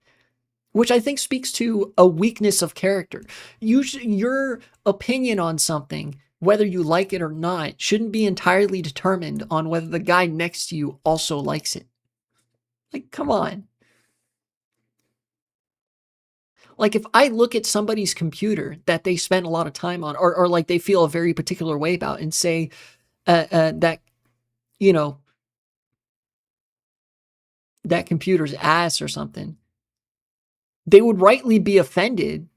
which I think speaks to a weakness of character. Your opinion on something, whether you like it or not, shouldn't be entirely determined on whether the guy next to you also likes it. Like, come on. Like, if I look at somebody's computer that they spent a lot of time on, or like they feel a very particular way about, and say that, you know, that computer's ass or something, they would rightly be offended.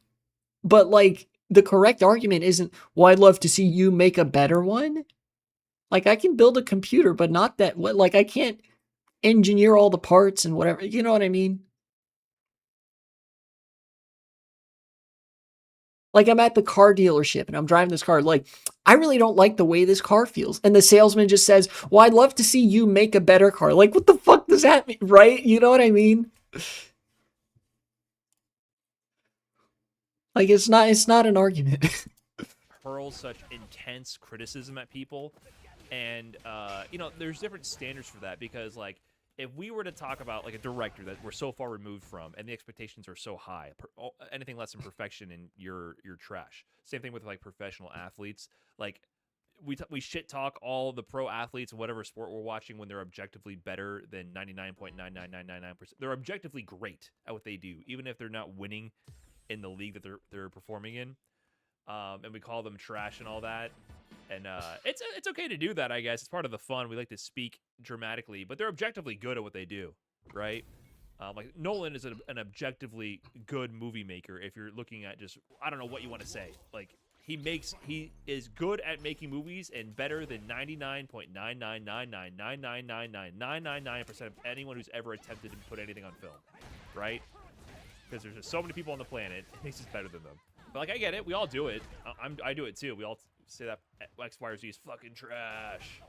But like, the correct argument isn't, well, I'd love to see you make a better one. Like, I can build a computer, but not that, like, I can't engineer all the parts and whatever. You know what I mean? Like, I'm at the car dealership and I'm driving this car. Like, I really don't like the way this car feels. And the salesman just says, well, I'd love to see you make a better car. Like, what the fuck does that mean? Right? You know what I mean? Like, it's not an argument. hurl such intense criticism at people, and there's different standards for that because like if we were to talk about like a director that we're so far removed from and the expectations are so high, anything less than perfection and you're trash. Same thing with like professional athletes. Like we shit talk all the pro athletes in whatever sport we're watching when they're objectively better than 99.99999%. They're objectively great at what they do, even if they're not winning in the league that they're performing in. And we call them trash and all that. And it's okay to do that, I guess. It's part of the fun. We like to speak dramatically, but they're objectively good at what they do, right? Like Nolan is an objectively good movie maker. If you're looking at just, I don't know what you want to say. Like he is good at making movies and better than 99.99999999999% of anyone who's ever attempted to put anything on film, right? Because there's just so many people on the planet, he's just better than them. But like, I get it. We all do it. I do it too. We all say that X, Y, or Z is fucking trash.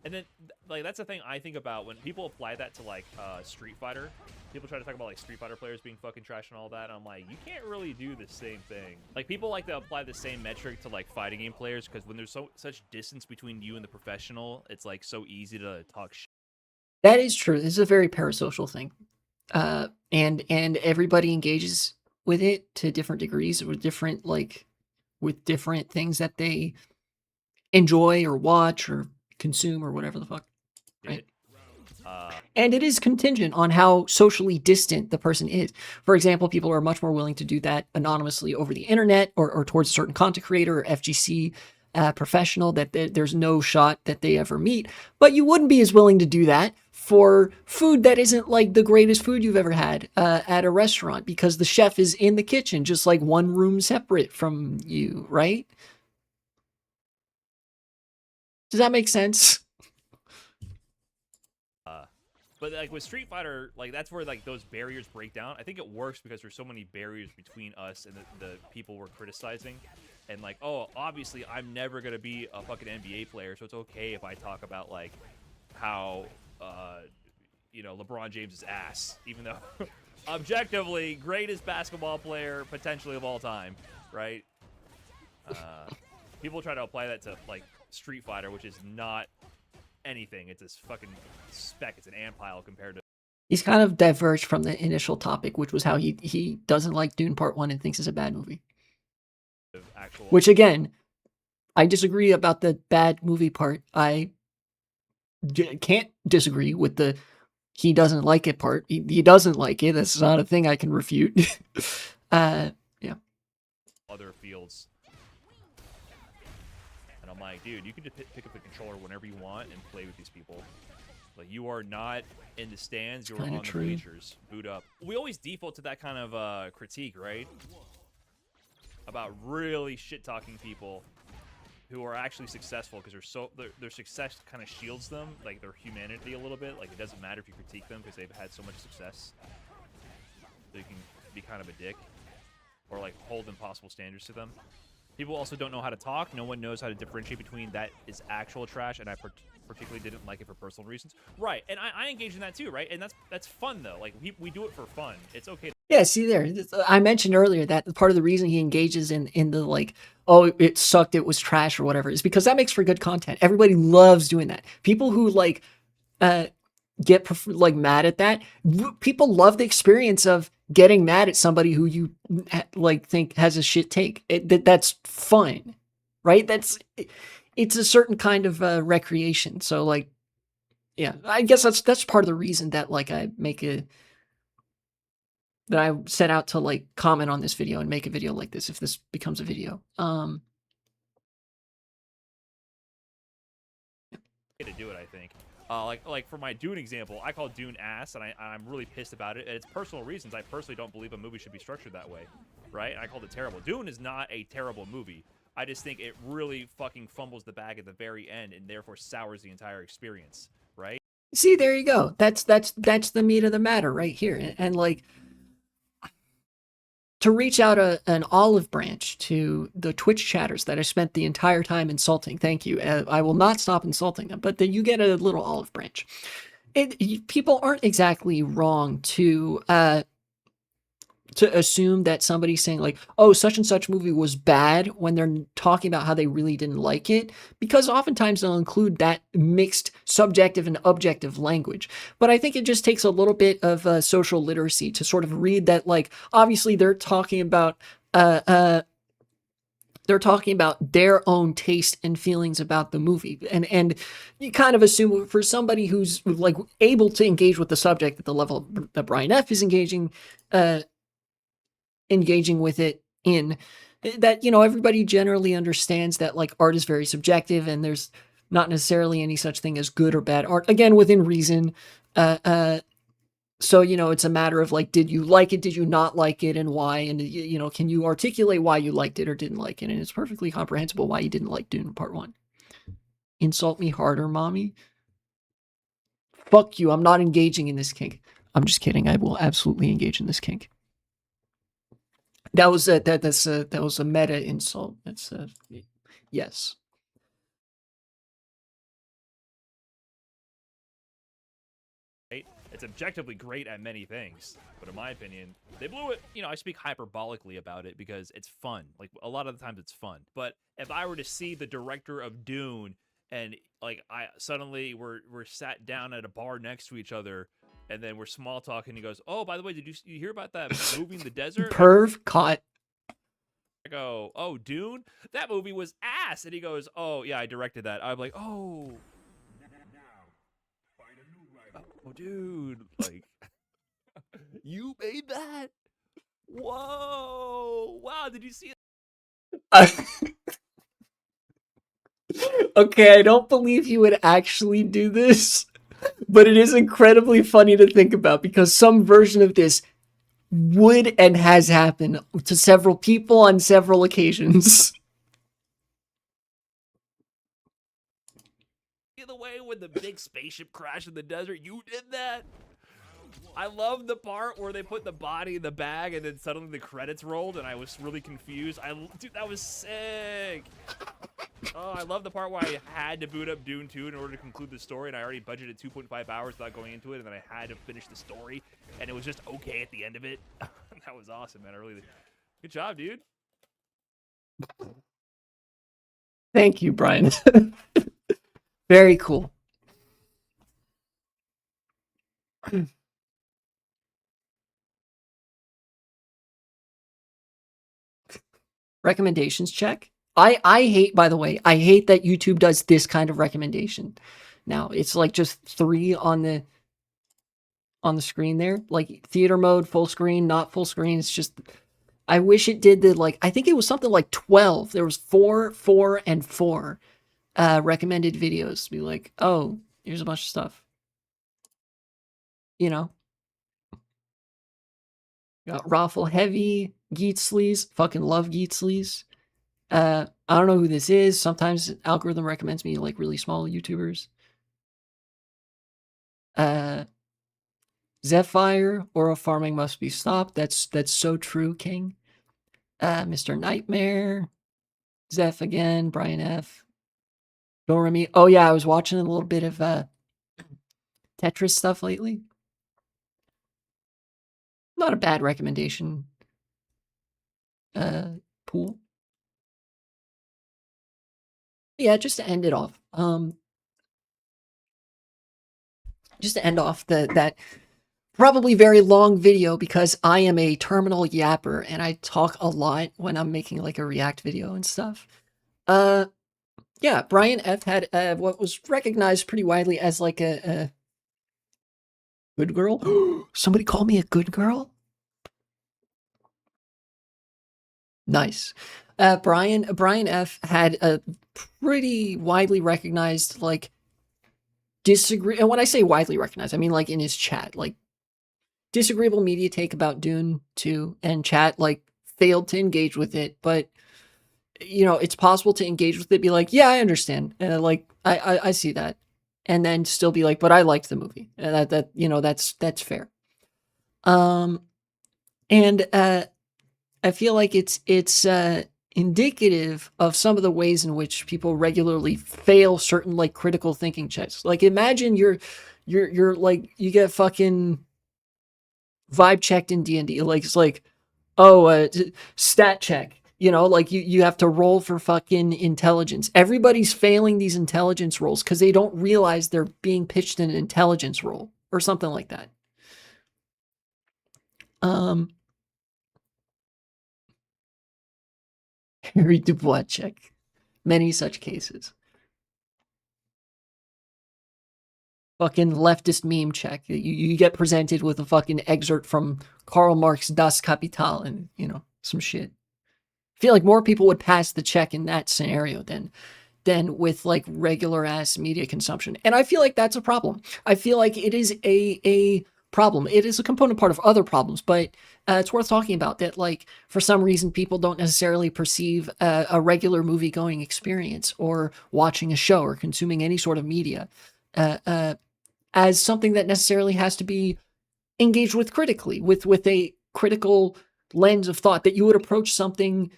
And then, like, that's the thing I think about when people apply that to, like, Street Fighter. People try to talk about, like, Street Fighter players being fucking trash and all that. And I'm like, you can't really do the same thing. Like, people like to apply the same metric to, like, fighting game players because when there's such distance between you and the professional, it's, like, so easy to talk shit. That is true. This is a very parasocial thing. And everybody engages with it to different degrees with different things that they enjoy or watch or consume or whatever the fuck, right? And it is contingent on how socially distant the person is. For example, people are much more willing to do that anonymously over the internet or towards a certain content creator or FGC professional that there's no shot that they ever meet. But you wouldn't be as willing to do that for food that isn't like the greatest food you've ever had at a restaurant because the chef is in the kitchen, just like one room separate from you, right? Does that make sense? But like with Street Fighter, like that's where like those barriers break down. I think it works because there's so many barriers between us and the people we're criticizing. And like, oh, obviously I'm never gonna be a fucking NBA player, so it's okay if I talk about like how LeBron James' ass, even though objectively greatest basketball player potentially of all time, right? People try to apply that to like Street Fighter, which is not anything. It's this fucking speck. It's an ant pile compared to. He's kind of diverged from the initial topic, which was how he doesn't like Dune Part 1 and thinks it's a bad movie. Which again, I disagree about the bad movie part. I can't disagree with the he doesn't like it part. He doesn't like it. That's not a thing I can refute. Yeah. Other fields. And I'm like, dude, you can just pick up the controller whenever you want and play with these people. Like, you are not in the stands, you're on the bleachers. Boot up. We always default to that kind of critique, right? About really shit-talking people who are actually successful because their success kind of shields them, like their humanity a little bit. Like, it doesn't matter if you critique them because they've had so much success. So you can be kind of a dick or like hold impossible standards to them. People also don't know how to talk. No one knows how to differentiate between that is actual trash and I particularly didn't like it for personal reasons. Right, and I engage in that too, right? And that's fun though. Like we do it for fun. It's okay. Yeah, see there. I mentioned earlier that part of the reason he engages in the like, oh, it sucked, it was trash or whatever, is because that makes for good content. Everybody loves doing that. People who like get like mad at that. People love the experience of getting mad at somebody who you like think has a shit take. That's fun, right? It's a certain kind of recreation. So like, yeah, I guess that's part of the reason that like I set out to like comment on this video and make a video like this if this becomes a video. To do it, I think. Like for my Dune example, I call Dune ass, and I'm really pissed about it. And it's personal reasons. I personally don't believe a movie should be structured that way, right? And I called it terrible. Dune is not a terrible movie. I just think it really fucking fumbles the bag at the very end, and therefore sours the entire experience, right? See, there you go. That's the meat of the matter right here, and like. To reach out an olive branch to the Twitch chatters that I spent the entire time insulting. Thank you. I will not stop insulting them, but then you get a little olive branch. People aren't exactly wrong to assume that somebody's saying like, oh, such and such movie was bad when they're talking about how they really didn't like it, because oftentimes they'll include that mixed subjective and objective language. But I think it just takes a little bit of social literacy to sort of read that, like, obviously they're talking about their own taste and feelings about the movie. And you kind of assume for somebody who's like able to engage with the subject at the level that Brian F is engaging with it in, that, you know, everybody generally understands that like art is very subjective and there's not necessarily any such thing as good or bad art, again, within reason. So, it's a matter of like, did you like it? Did you not like it? And why? And, can you articulate why you liked it or didn't like it? And it's perfectly comprehensible why you didn't like Dune Part 1. Insult me harder, mommy. Fuck you. I'm not engaging in this kink. I'm just kidding. I will absolutely engage in this kink. That was a meta insult. That's yes. It's objectively great at many things, but in my opinion, they blew it. I speak hyperbolically about it because it's fun. Like a lot of the times it's fun. But if I were to see the director of Dune and like I suddenly we're sat down at a bar next to each other and then we're small talking, he goes, "Oh, by the way, did you hear about that movie in the desert?" Perv caught. I go, "Oh, Dune? That movie was ass." And he goes, "Oh, yeah, I directed that." I'm like, "Oh, oh, dude, like, you made that? Whoa, wow, did you see it?" Okay, I don't believe he would actually do this, but it is incredibly funny to think about because some version of this would and has happened to several people on several occasions. The way when the big spaceship crashed in the desert, you did that? I love the part where they put the body in the bag and then suddenly the credits rolled and I was really confused. Dude, that was sick. Oh, I love the part where I had to boot up Dune 2 in order to conclude the story, and I already budgeted 2.5 hours without going into it, and then I had to finish the story, and it was just okay at the end of it. That was awesome, man. Good job, dude. Thank you, Brian. Very cool. Recommendations check. I hate, by the way, I hate that YouTube does this kind of recommendation. Now it's like just 3 on the screen there, like theater mode, full screen, not full screen. It's just, I wish it did the like, I think it was something like 12. There was 4, 4, and 4 recommended videos to be like, oh, here's a bunch of stuff. Got Raffle Heavy, Geetsleys, fucking love Geetsleys. I don't know who this is. Sometimes algorithm recommends me like really small YouTubers. Zephyr, oral farming must be stopped. That's so true, King. Mr. Nightmare, Zeph again, Brian F. Doremi. Oh yeah, I was watching a little bit of Tetris stuff lately. Not a bad recommendation. Pool. Yeah, just to end it off. Just to end off that probably very long video because I am a terminal yapper and I talk a lot when I'm making like a React video and stuff. Yeah, Brian F had what was recognized pretty widely as like a good girl. Somebody call me a good girl? Nice. Brian F had a pretty widely recognized like disagree, and when I say widely recognized, I mean like in his chat, like disagreeable media take about Dune 2, and chat like failed to engage with it, but it's possible to engage with it, be like, yeah, I understand, and like I see that, and then still be like, but I liked the movie, and that's fair. And I feel like it's indicative of some of the ways in which people regularly fail certain like critical thinking checks. Like imagine you're like, you get fucking vibe checked in D&D. Like it's like, oh, stat check. Like you have to roll for fucking intelligence. Everybody's failing these intelligence rolls because they don't realize they're being pitched an intelligence roll or something like that. Harry Dubois check. Many such cases. Fucking leftist meme check. You get presented with a fucking excerpt from Karl Marx Das Kapital and, some shit. I feel like more people would pass the check in that scenario than with like regular ass media consumption. And I feel like that's a problem. I feel like it is a problem. It is a component part of other problems, but it's worth talking about that. Like, for some reason, people don't necessarily perceive a regular movie going experience or watching a show or consuming any sort of media as something that necessarily has to be engaged with critically, with a critical lens of thought, that you would approach something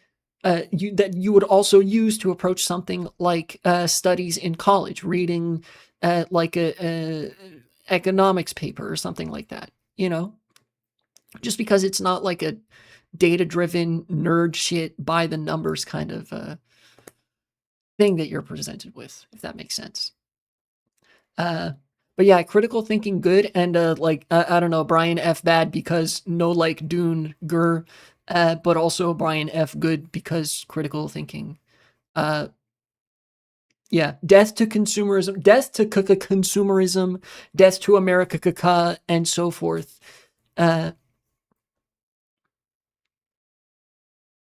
that you would also use to approach something like studies in college, reading like a economics paper or something like that. You know, just because it's not like a data-driven nerd shit by the numbers kind of thing that you're presented with, if that makes sense. But yeah, critical thinking good, and like I don't know, Brian F bad because no like Dune Gur, but also Brian F good because critical thinking. Uh, yeah, death to consumerism, death to consumerism, death to America, and so forth. Uh,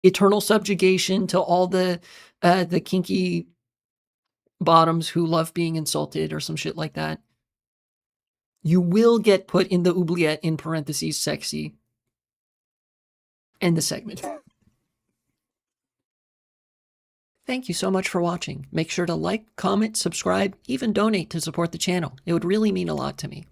Eternal subjugation to all the kinky bottoms who love being insulted or some shit like that. You will get put in the oubliette in parentheses sexy. End the segment. Thank you so much for watching. Make sure to like, comment, subscribe, even donate to support the channel. It would really mean a lot to me.